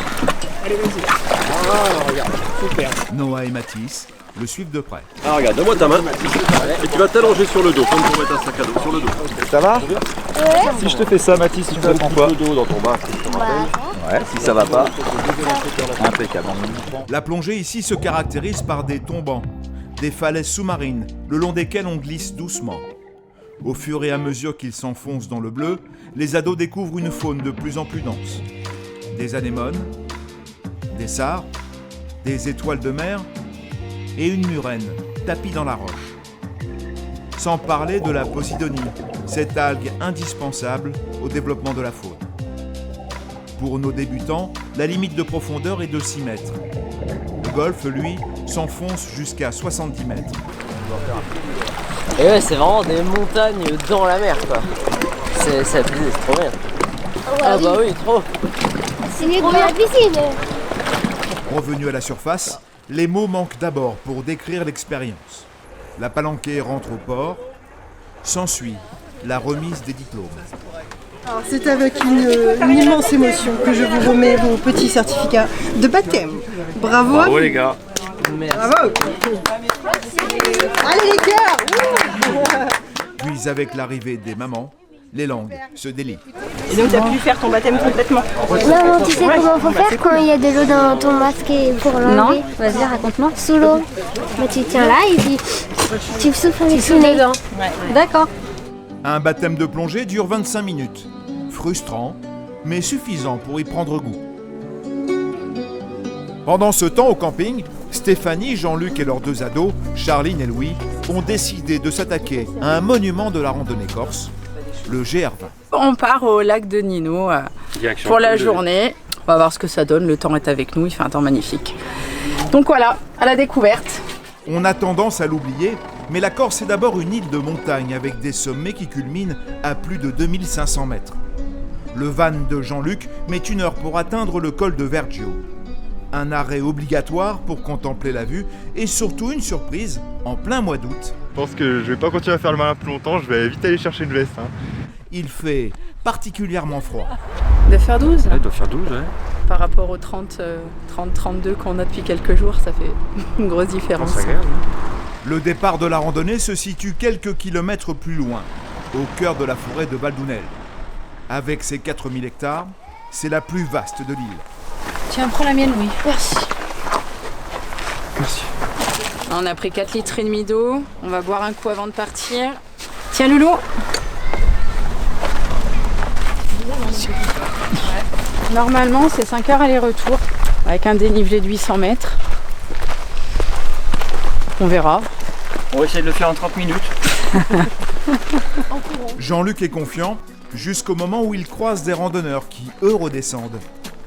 Allez, vas-y. Ah, regarde, super. Noah et Mathis le suivent de près. Ah, regarde, donne-moi ta main. Et tu vas t'allonger sur le dos, comme pour mettre un sac à dos sur le dos. Ça va? Ouais. Si je te fais ça, Mathis, tu prends quoi? Le dos dans ton bas. Ouais, si ça va pas. Impeccable. La plongée ici se caractérise par des tombants, des falaises sous-marines, le long desquelles on glisse doucement. Au fur et à mesure qu'ils s'enfoncent dans le bleu, les ados découvrent une faune de plus en plus dense. Des anémones, des sars, des étoiles de mer et une murène tapie dans la roche. Sans parler de la posidonie, cette algue indispensable au développement de la faune. Pour nos débutants, la limite de profondeur est de 6 mètres. Le golfe, lui, s'enfonce jusqu'à 70 mètres. Et ouais, c'est vraiment des montagnes dans la mer, quoi. C'est trop bien. Ah bah oui, trop. C'est mieux que la piscine. Revenu à la surface, les mots manquent d'abord pour décrire l'expérience. La palanquée rentre au port, s'ensuit la remise des diplômes. Alors, c'est avec une immense émotion que je vous remets vos petits certificats de baptême. Bravo. Bravo les gars. Merci. Bravo. Allez les gars. Puis avec l'arrivée des mamans, les langues se délient. Et donc tu as pu faire ton baptême complètement? Maman, tu sais comment faut faire quand il y a de l'eau dans ton masque pour l'enlever? Non, vas-y, raconte-moi. Sous l'eau. Bah, tu tiens là et puis tu souffles avec le nez. dedans. Ouais. D'accord. Un baptême de plongée dure 25 minutes. Frustrant, mais suffisant pour y prendre goût. Pendant ce temps au camping, Stéphanie, Jean-Luc et leurs deux ados, Charline et Louis, ont décidé de s'attaquer à un monument de la randonnée corse, le GR20. on part au lac de Nino pour la journée. On va voir ce que ça donne, le temps est avec nous, il fait un temps magnifique. Donc voilà, à la découverte. On a tendance à l'oublier, mais la Corse est d'abord une île de montagne avec des sommets qui culminent à plus de 2500 mètres. Le van de Jean-Luc met 1 heure pour atteindre le col de Vergio. Un arrêt obligatoire pour contempler la vue et surtout une surprise en plein mois d'août. Je pense que je vais pas continuer à faire le malin plus longtemps, je vais vite aller chercher une veste. Il fait particulièrement froid. Il doit faire 12. Ouais, il doit faire 12, ouais. Par rapport aux 30-32 qu'on a depuis quelques jours, ça fait une grosse différence. Le départ de la randonnée se situe quelques kilomètres plus loin, au cœur de la forêt de Baldunel. Avec ses 4000 hectares, c'est la plus vaste de l'île. Tiens, prends la mienne, Louis. Merci. Merci. On a pris 4,5 litres d'eau. On va boire un coup avant de partir. Tiens, Loulou. Normalement, c'est 5 heures aller-retour, avec un dénivelé de 800 mètres. On verra. On va essayer de le faire en 30 minutes. Jean-Luc est confiant jusqu'au moment où il croise des randonneurs qui, eux, redescendent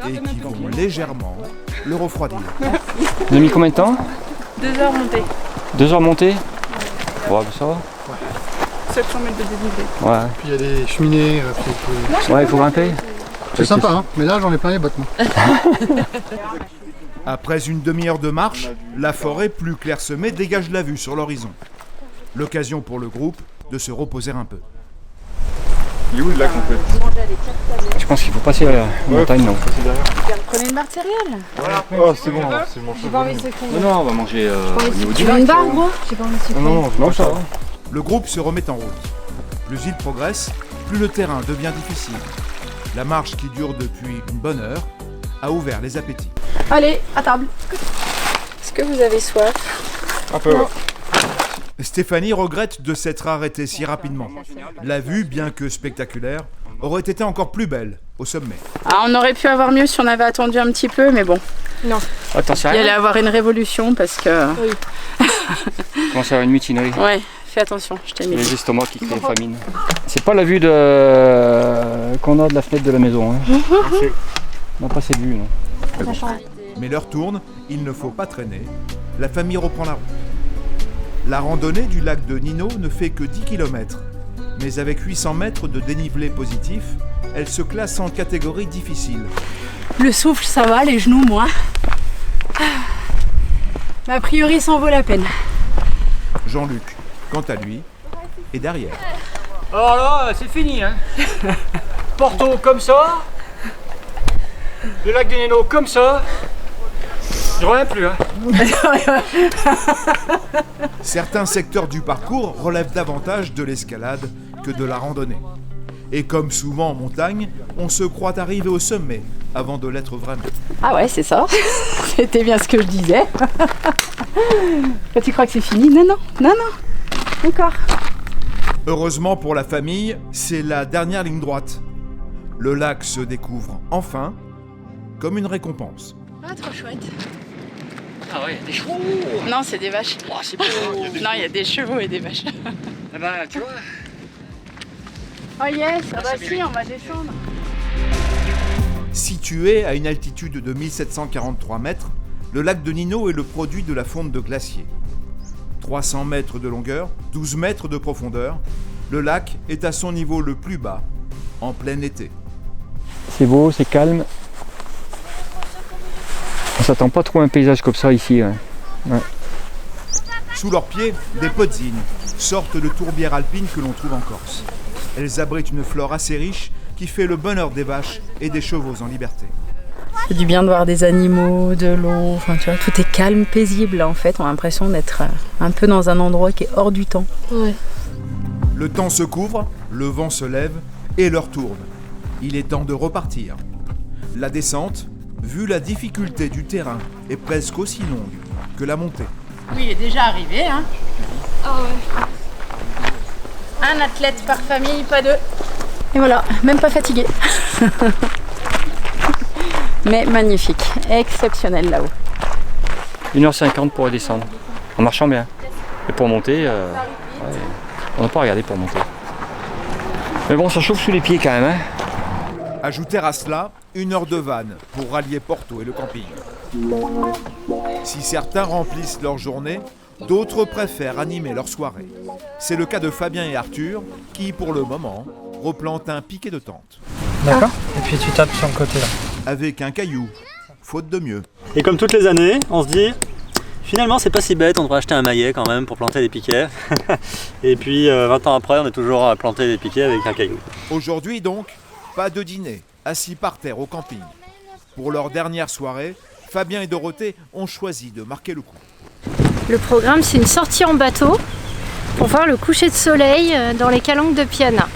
et qui vont légèrement le refroidir. Vous avez mis combien de temps? 2 heures montée. 2 heures montée? Ouais, ça va. 700 mètres de dénivelé. Ouais. Puis il y a des cheminées. Ouais, il faut grimper. C'est sympa, hein, mais là j'en ai plein les bottes. Après une demi-heure de marche, la forêt plus clairsemée dégage la vue sur l'horizon. L'occasion pour le groupe de se reposer un peu. Il est où le lac en fait? Je pense qu'il faut passer à la montagne, non? Prenez une barre de céréales. Voilà. Oh, c'est bon, c'est bon. J'ai pas envie de sucre. Non, on va manger au niveau du Tu veux une barre, gros? J'ai pas envie de sucre. Non, ça va. Le groupe se remet en route. Plus il progresse, plus le terrain devient difficile. La marche qui dure depuis une bonne heure a ouvert les appétits. Allez, à table. Est-ce que vous avez soif? Un peu, ouais. Stéphanie regrette de s'être arrêtée si rapidement. La vue, bien que spectaculaire, aurait été encore plus belle au sommet. Ah, on aurait pu avoir mieux si on avait attendu un petit peu, mais bon. Non. Attention. Il allait avoir une révolution parce que... Oui. Commence à avoir une mutinerie. Ouais, fais attention, je t'ai mis. Les estomacs qui créent famine. C'est pas la vue qu'on a de la fenêtre de la maison. Hein. On n'a pas cette vue, non. Mais l'heure tourne, il ne faut pas traîner. La famille reprend la route. La randonnée du lac de Nino ne fait que 10 km. Mais avec 800 mètres de dénivelé positif, elle se classe en catégorie difficile. Le souffle, ça va, les genoux, moins. Mais a priori, ça en vaut la peine. Jean-Luc, quant à lui, est derrière. Alors là, c'est fini, hein. Porto comme ça. Le lac de Nino comme ça. Je reviens plus, hein. Certains secteurs du parcours relèvent davantage de l'escalade que de la randonnée. Et comme souvent en montagne, on se croit arrivé au sommet avant de l'être vraiment. Ah ouais, c'est ça. C'était bien ce que je disais. Quand tu crois que c'est fini, non, encore. Heureusement pour la famille, c'est la dernière ligne droite. Le lac se découvre enfin comme une récompense. Ah, trop chouette. Ah ouais, il y a des chevaux. Non, c'est des vaches. Oh, c'est beau. Non, il y a des chevaux et des vaches. Eh ben, tu vois. Oh yes, ah bah si, on va descendre. Situé à une altitude de 1743 mètres, le lac de Nino est le produit de la fonte de glaciers. 300 mètres de longueur, 12 mètres de profondeur, le lac est à son niveau le plus bas, en plein été. C'est beau, c'est calme. On s'attend pas trop à un paysage comme ça ici. Ouais. Sous leurs pieds, des pozzines, sortes de tourbières alpines que l'on trouve en Corse. Elles abritent une flore assez riche qui fait le bonheur des vaches et des chevaux en liberté. C'est du bien de voir des animaux, de l'eau, enfin tu vois, tout est calme, paisible en fait. On a l'impression d'être un peu dans un endroit qui est hors du temps. Ouais. Le temps se couvre, le vent se lève et l'heure tourne. Il est temps de repartir. La descente, vu la difficulté du terrain, est presque aussi longue que la montée. Oui, il est déjà arrivé, hein. Ah ouais. Un athlète par famille, pas deux. Et voilà, même pas fatigué. Mais magnifique, exceptionnel là-haut. 1h50 pour redescendre, en marchant bien. Et pour monter, on n'a pas regardé pour monter. Mais bon, ça chauffe sous les pieds quand même. Hein. Ajoutez à cela 1 heure de vanne pour rallier Porto et le camping. Si certains remplissent leur journée, d'autres préfèrent animer leur soirée. C'est le cas de Fabien et Arthur qui, pour le moment, replantent un piquet de tente. D'accord. Et puis tu tapes sur le côté là. Avec un caillou, faute de mieux. Et comme toutes les années, on se dit, finalement c'est pas si bête, on devrait acheter un maillet quand même pour planter des piquets. Et puis 20 ans après, on est toujours à planter des piquets avec un caillou. Aujourd'hui donc, pas de dîner, assis par terre au camping. Pour leur dernière soirée, Fabien et Dorothée ont choisi de marquer le coup. Le programme, c'est une sortie en bateau pour voir le coucher de soleil dans les calanques de Piana.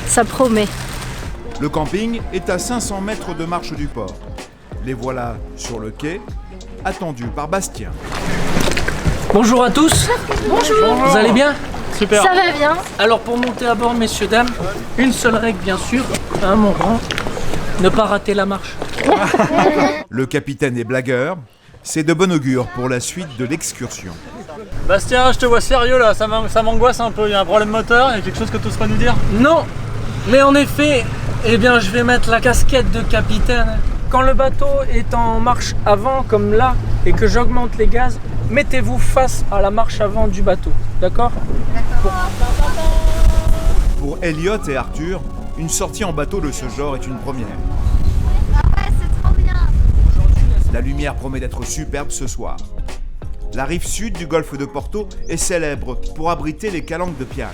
Ça promet. Le camping est à 500 mètres de marche du port. Les voilà sur le quai, attendus par Bastien. Bonjour à tous. Bonjour. Vous allez bien? Super. Ça va bien. Alors pour monter à bord, messieurs, dames, une seule règle bien sûr, hein, mon grand, ne pas rater la marche. Le capitaine est blagueur, c'est de bon augure pour la suite de l'excursion. Bastien, je te vois sérieux là, ça m'angoisse un peu, il y a un problème moteur, il y a quelque chose que tu oses pas nous dire? Non, mais en effet, eh bien je vais mettre la casquette de capitaine. Quand le bateau est en marche avant comme là et que j'augmente les gaz, mettez-vous face à la marche avant du bateau, d'accord? Pour Elliot et Arthur, une sortie en bateau de ce genre est une première. La lumière promet d'être superbe ce soir. La rive sud du golfe de Porto est célèbre pour abriter les calanques de Piana.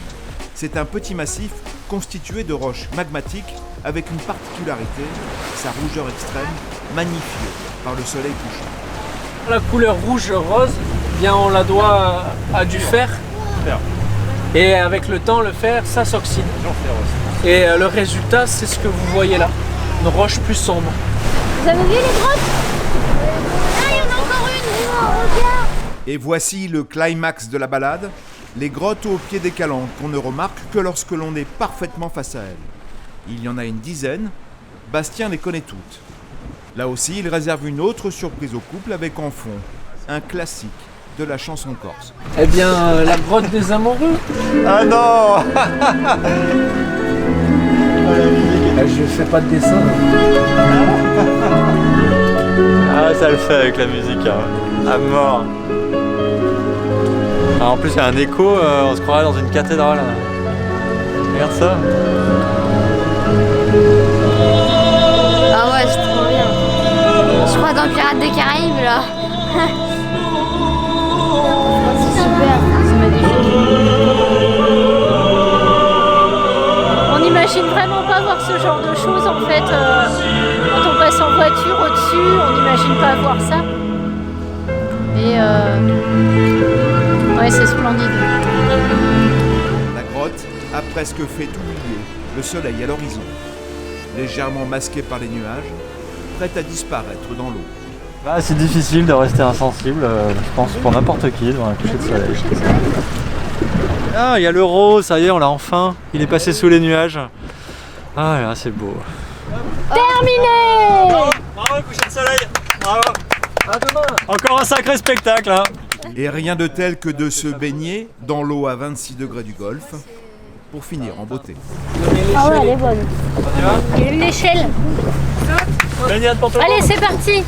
C'est un petit massif constitué de roches magmatiques avec une particularité, sa rougeur extrême, magnifiée par le soleil couchant. La couleur rouge-rose, bien on la doit à du fer. Et avec le temps, le fer, ça s'oxyde. Et le résultat, c'est ce que vous voyez là, une roche plus sombre. Vous avez vu les grottes? Ah, il y en a encore une, regarde. Et voici le climax de la balade, les grottes au pied des calanques qu'on ne remarque que lorsque l'on est parfaitement face à elles. Il y en a une dizaine, Bastien les connaît toutes. Là aussi, il réserve une autre surprise au couple avec en fond un classique de la chanson corse. Eh bien, la grotte des amoureux. Ah non. Je fais pas de dessin. Ah, ça le fait avec la musique, hein. À mort. Ah, en plus, il y a un écho, on se croirait dans une cathédrale. Regarde ça. Ah ouais, c'est trop bien. Je crois dans Pirates des Caraïbes là. C'est super, c'est magnifique. On n'imagine vraiment pas voir ce genre de choses en fait. Quand on passe en voiture au-dessus, on n'imagine pas voir ça. Et ouais, c'est splendide. La grotte a presque fait oublier le soleil à l'horizon. Légèrement masqué par les nuages, prête à disparaître dans l'eau. Bah, c'est difficile de rester insensible, je pense, pour n'importe qui devant un coucher de soleil. Ah, il y a l'euro, ça y est, on l'a enfin. Il est passé sous les nuages. Ah là, c'est beau. Terminé. Bravo, coucher de soleil. Bravo. À demain. Encore un sacré spectacle, hein. Et rien de tel que de se baigner dans l'eau à 26 degrés du Golfe pour finir en beauté. Ah ouais, elle est bonne. Il y a une échelle. Baignade pour tout le monde. Allez, c'est parti.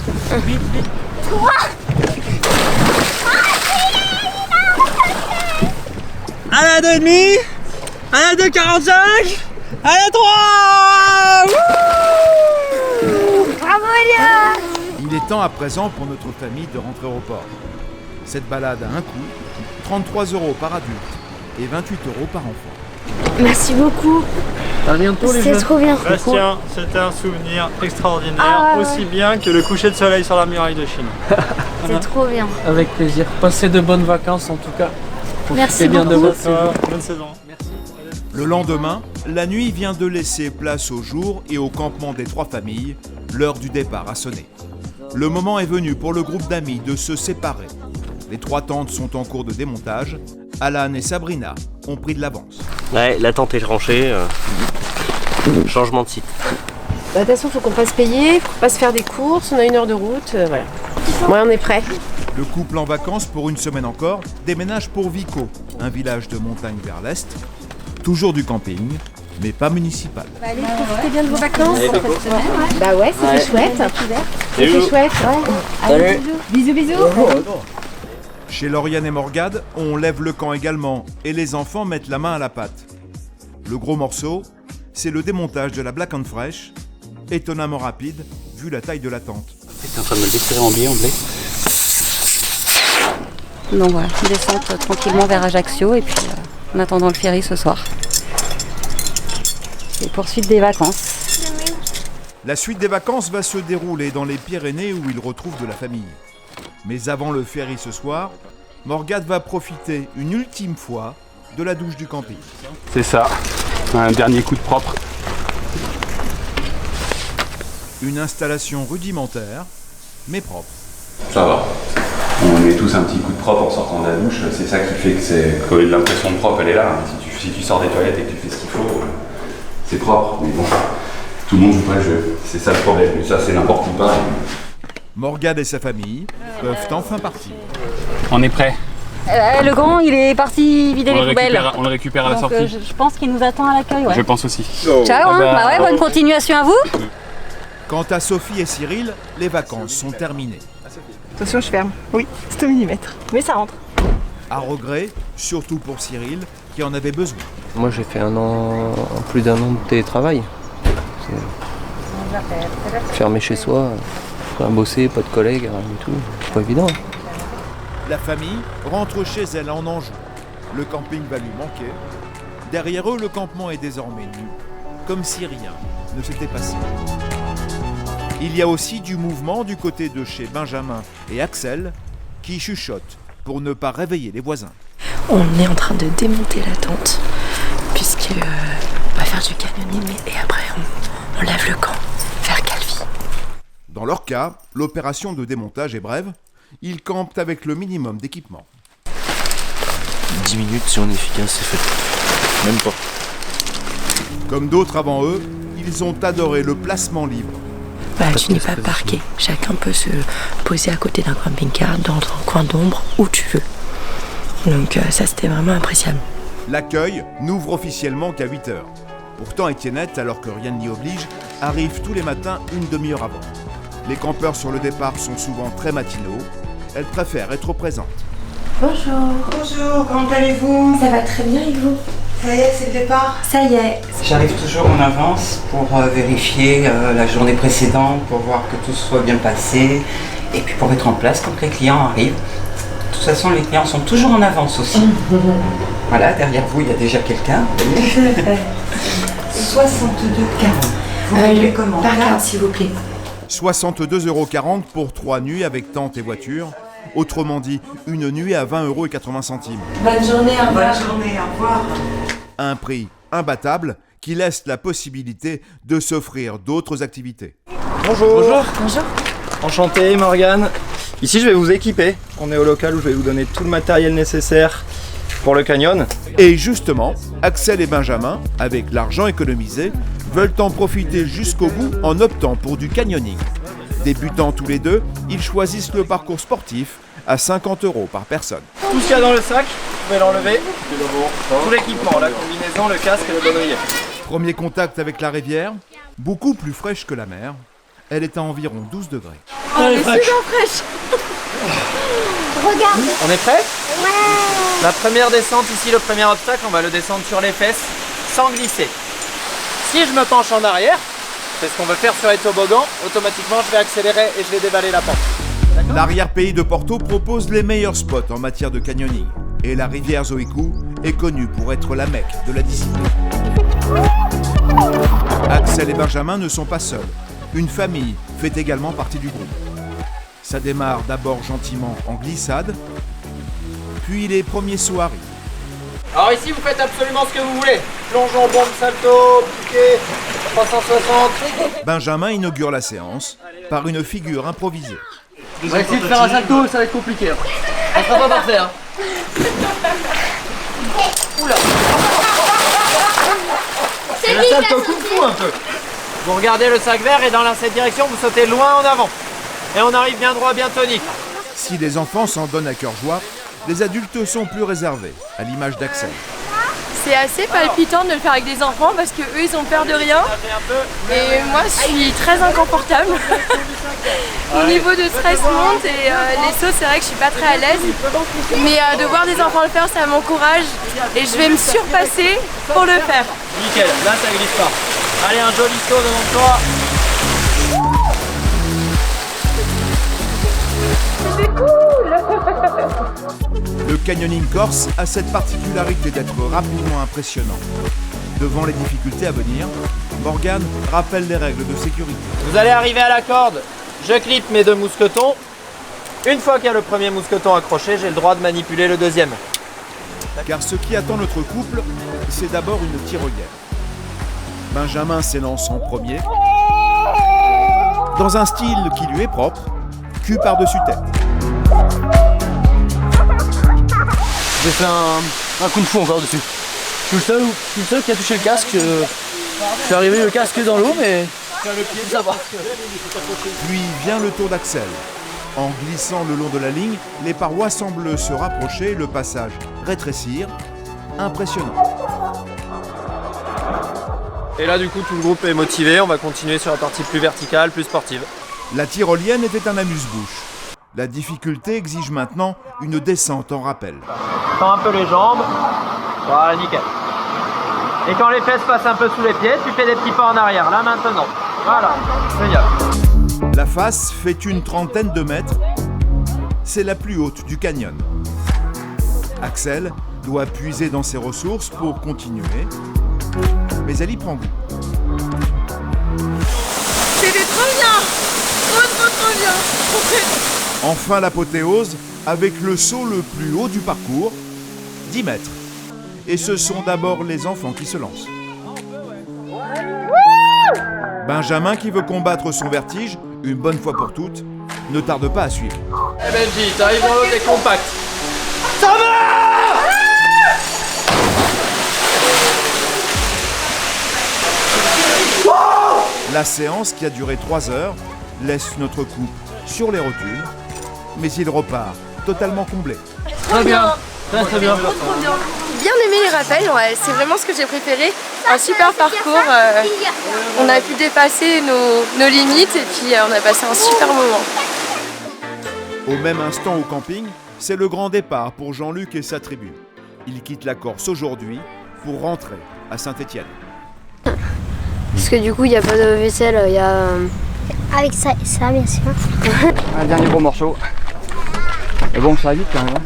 À la 2,5, à la 2,45, à la 3. Bravo Elia. Il est temps à présent pour notre famille de rentrer au port. Cette balade a un coût, 33 € par adulte et 28 € par enfant. Merci beaucoup. À bientôt les jeunes. C'est trop bien. Bastien, c'était un souvenir extraordinaire, aussi bien que le coucher de soleil sur la muraille de Chine. C'est trop bien. Avec plaisir. Passez de bonnes vacances en tout cas. Merci bien de beaucoup. votre séjour. Bonne saison. Le lendemain, la nuit vient de laisser place au jour et au campement des trois familles. L'heure du départ a sonné. Le moment est venu pour le groupe d'amis de se séparer. Les trois tentes sont en cours de démontage. Alan et Sabrina ont pris de l'avance. Ouais, la tente est tranchée. Changement de site. De toute façon, il faut qu'on fasse payer, faut pas se faire des courses, on a 1 heure de route, voilà. Ouais, on est prêt. Le couple en vacances pour une semaine encore déménage pour Vico, un village de montagne vers l'est. Toujours du camping, mais pas municipal. Allez, profitez bien de vos vacances cette semaine. Ouais. Bah ouais, c'était chouette. C'était chouette, ouais. Allez, bisous, bisous. Chez Lauriane et Morgade, on lève le camp également et les enfants mettent la main à la pâte. Le gros morceau, c'est le démontage de la Black and Fresh, étonnamment rapide vu la taille de la tente. T'es en train de me le décrire en billet anglais. Donc voilà, descente tranquillement vers Ajaccio et puis en attendant le ferry ce soir. Et poursuite des vacances. La suite des vacances va se dérouler dans les Pyrénées où ils retrouvent de la famille. Mais avant le ferry ce soir, Morgade va profiter une ultime fois de la douche du camping. C'est ça, un dernier coup de propre. Une installation rudimentaire, mais propre. Ça va. On met tous un petit coup de propre en sortant de la douche. C'est ça qui fait que l'impression de propre, elle est là. Si tu sors des toilettes et que tu fais ce qu'il faut, c'est propre. Mais bon, tout le monde joue pas le jeu. C'est ça le problème. Mais ça, c'est n'importe où pas. Morgade et sa famille peuvent enfin partir. On est prêt. Le grand, il est parti vider les poubelles. On le récupère à la Donc, sortie. Je pense qu'il nous attend à l'accueil. Ouais. Je pense aussi. Ciao, hein. Bah ouais, bonne continuation à vous. Quant à Sophie et Cyril, les vacances sont terminées. Attention, je ferme. Oui, c'est au millimètre. Mais ça rentre. À regret, surtout pour Cyril, qui en avait besoin. Moi, j'ai fait plus d'un an de télétravail. Fermé chez soi, pas bosser, pas de collègues, rien du tout. C'est pas évident. La famille rentre chez elle en Anjou. Le camping va lui manquer. Derrière eux, le campement est désormais nu, comme si rien ne s'était passé. Il y a aussi du mouvement du côté de chez Benjamin et Axel, qui chuchotent pour ne pas réveiller les voisins. On est en train de démonter la tente, puisque on va faire du canyoning, et après on lève le camp vers Calvi. Dans leur cas, l'opération de démontage est brève. Ils campent avec le minimum d'équipement. 10 minutes, si on est efficace, c'est fait. Même pas. Comme d'autres avant eux, ils ont adoré le placement libre. Tu n'es pas parqué. Chacun peut se poser à côté d'un camping-car, dans un coin d'ombre, où tu veux. Donc ça, c'était vraiment appréciable. L'accueil n'ouvre officiellement qu'à 8h. Pourtant, Étiennette, alors que rien n'y oblige, arrive tous les matins une demi-heure avant. Les campeurs sur le départ sont souvent très matinaux. Elle préfère être présente. Bonjour. Bonjour, comment allez-vous? Ça va très bien et vous? Ça y est, c'est le départ? Ça y est. J'arrive toujours en avance pour vérifier la journée précédente, pour voir que tout soit bien passé et puis pour être en place quand les clients arrivent. De toute façon, les clients sont toujours en avance aussi. Voilà, derrière vous, il y a déjà quelqu'un. 62,40 €. Vous réglez comment? Par carte, s'il vous plaît. 62,40 € pour 3 nuits avec tente et voiture. Autrement dit, une nuit à 20,80 €. Bonne journée, au revoir. Bonne journée, au revoir. Un prix imbattable qui laisse la possibilité de s'offrir d'autres activités. Bonjour. Bonjour. Enchanté, Morgane. Ici, je vais vous équiper. On est au local où je vais vous donner tout le matériel nécessaire pour le canyon. Et justement, Axel et Benjamin, avec l'argent économisé, veulent en profiter jusqu'au bout en optant pour du canyoning. Débutant tous les deux, ils choisissent le parcours sportif à 50 € par personne. Tout ce qu'il y a dans le sac, vous pouvez l'enlever. Tout l'équipement, la combinaison, le casque et le bonnouillet. Premier contact avec la rivière, beaucoup plus fraîche que la mer. Elle est à environ 12 degrés. Oh, elle est super fraîche. Regarde. On est prêt? Ouais. La première descente ici, le premier obstacle, on va le descendre sur les fesses sans glisser. Si je me penche en arrière, c'est ce qu'on veut faire sur les toboggans, automatiquement je vais accélérer et je vais dévaler la pente. L'arrière-pays de Porto propose les meilleurs spots en matière de canyoning. Et la rivière Zoikou est connue pour être la Mecque de la discipline. Axel et Benjamin ne sont pas seuls. Une famille fait également partie du groupe. Ça démarre d'abord gentiment en glissade, puis les premiers sauts arrivent. Alors ici vous faites absolument ce que vous voulez. Plongeon, bombe, salto, piqué, 360. Benjamin inaugure la séance par une figure improvisée. On va essayer de faire un salto, ça va être compliqué. Ça sera pas parfait. Oula. C'est le salto kung-fu un peu. Vous regardez le sac vert et dans cette direction vous sautez loin en avant. Et on arrive bien droit, bien tonique. Si les enfants s'en donnent à cœur joie, les adultes sont plus réservés, à l'image d'Axel. c'est assez palpitant de le faire avec des enfants parce que eux ils ont peur de rien et moi je suis très inconfortable. Mon niveau de stress monte et les sauts c'est vrai que je suis pas très à l'aise, mais de voir des enfants le faire ça m'encourage et je vais me surpasser pour le faire. Nickel, là ça glisse pas. Allez, un joli saut devant toi. C'est cool. Le canyoning corse a cette particularité d'être rapidement impressionnant. Devant les difficultés à venir, Morgane rappelle les règles de sécurité. Vous allez arriver à la corde, je clip mes 2 mousquetons. Une fois qu'il y a le premier mousqueton accroché, j'ai le droit de manipuler le deuxième. Car ce qui attend notre couple, c'est d'abord une tyrolienne. Benjamin s'élance en premier, dans un style qui lui est propre, cul par-dessus tête. J'ai fait un kung fu encore dessus. Je suis le seul qui a touché le casque. Je suis arrivé le casque dans l'eau, mais ça va. Puis vient le tour d'Axel. En glissant le long de la ligne, les parois semblent se rapprocher, le passage rétrécir. Impressionnant. Et là du coup tout le groupe est motivé, on va continuer sur la partie plus verticale, plus sportive. La tyrolienne était un amuse-bouche. La difficulté exige maintenant une descente en rappel. Tends un peu les jambes, voilà nickel. Et quand les fesses passent un peu sous les pieds, tu fais des petits pas en arrière, là maintenant. Voilà, génial. La face fait une trentaine de mètres. C'est la plus haute du canyon. Axel doit puiser dans ses ressources pour continuer, mais elle y prend goût. C'était trop bien. Trop bien. Enfin l'apothéose avec le saut le plus haut du parcours, 10 mètres. Et ce sont d'abord les enfants qui se lancent. Benjamin, qui veut combattre son vertige, une bonne fois pour toutes, ne tarde pas à suivre. Eh Benji, t'arrives dans l'eau, t'es compact. Ça va! La séance, qui a duré 3 heures, laisse notre couple sur les rotules, mais il repart totalement comblé. Très bien. Très bien. Bien aimé les rappels, ouais, c'est vraiment ce que j'ai préféré. Un super parcours, on a pu dépasser nos limites et puis on a passé un super moment. Au même instant au camping, c'est le grand départ pour Jean-Luc et sa tribu. Il quitte la Corse aujourd'hui pour rentrer à Saint-Étienne. Parce que du coup il n'y a pas de vaisselle, il y a... Avec ça bien sûr. Un dernier gros morceau. Mais bon, ça va vite quand même.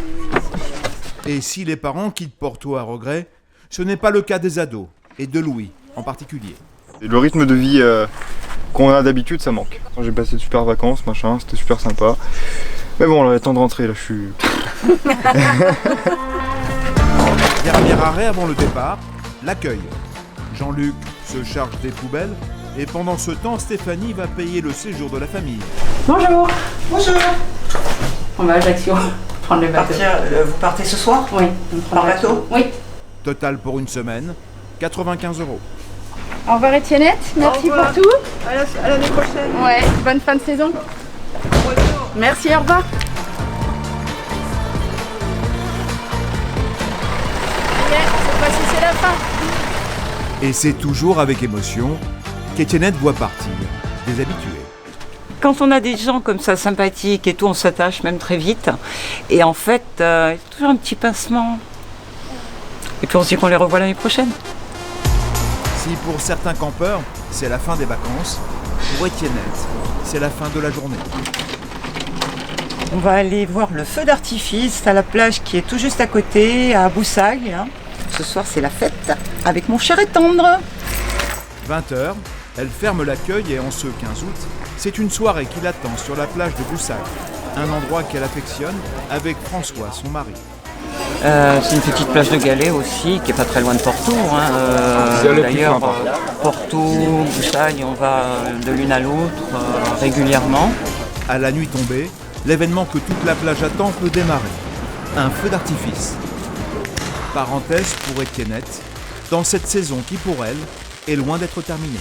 Et si les parents quittent Porto à regret, ce n'est pas le cas des ados, et de Louis en particulier. Et le rythme de vie qu'on a d'habitude, ça manque. J'ai passé de super vacances, machin, c'était super sympa. Mais bon, là, il est temps de rentrer, là, je suis... Dernier arrêt avant le départ, l'accueil. Jean-Luc se charge des poubelles, et pendant ce temps, Stéphanie va payer le séjour de la famille. Bonjour. Bonjour. On va à Ajaccio prendre le bateau. Vous partez ce soir? Oui. Par bateau? Oui. Total pour une semaine, 95 €. Au revoir Étiennette, merci pour tout. À l'année prochaine. Ouais, bonne fin de saison. Merci, au revoir. Cette fois-ci c'est la fin. Et c'est toujours avec émotion qu'Étiennette voit partir des habitués. Quand on a des gens comme ça sympathiques et tout, on s'attache même très vite. Et en fait, il y a toujours un petit pincement. Et puis on se dit qu'on les revoit l'année prochaine. Si pour certains campeurs, c'est la fin des vacances, pour Étiennette, c'est la fin de la journée. On va aller voir le feu d'artifice à la plage qui est tout juste à côté, à Boussailles. Hein. Ce soir, c'est la fête avec mon cher et tendre. 20h, elle ferme l'accueil et en ce 15 août, c'est une soirée qui l'attend sur la plage de Boussailles, un endroit qu'elle affectionne avec François, son mari. C'est une petite plage de galets aussi, qui est pas très loin de Porto. Hein. D'ailleurs, Porto, Boussailles, on va de l'une à l'autre régulièrement. À la nuit tombée, l'événement que toute la plage attend peut démarrer. Un feu d'artifice. Parenthèse pour Étiennette, dans cette saison qui pour elle est loin d'être terminée.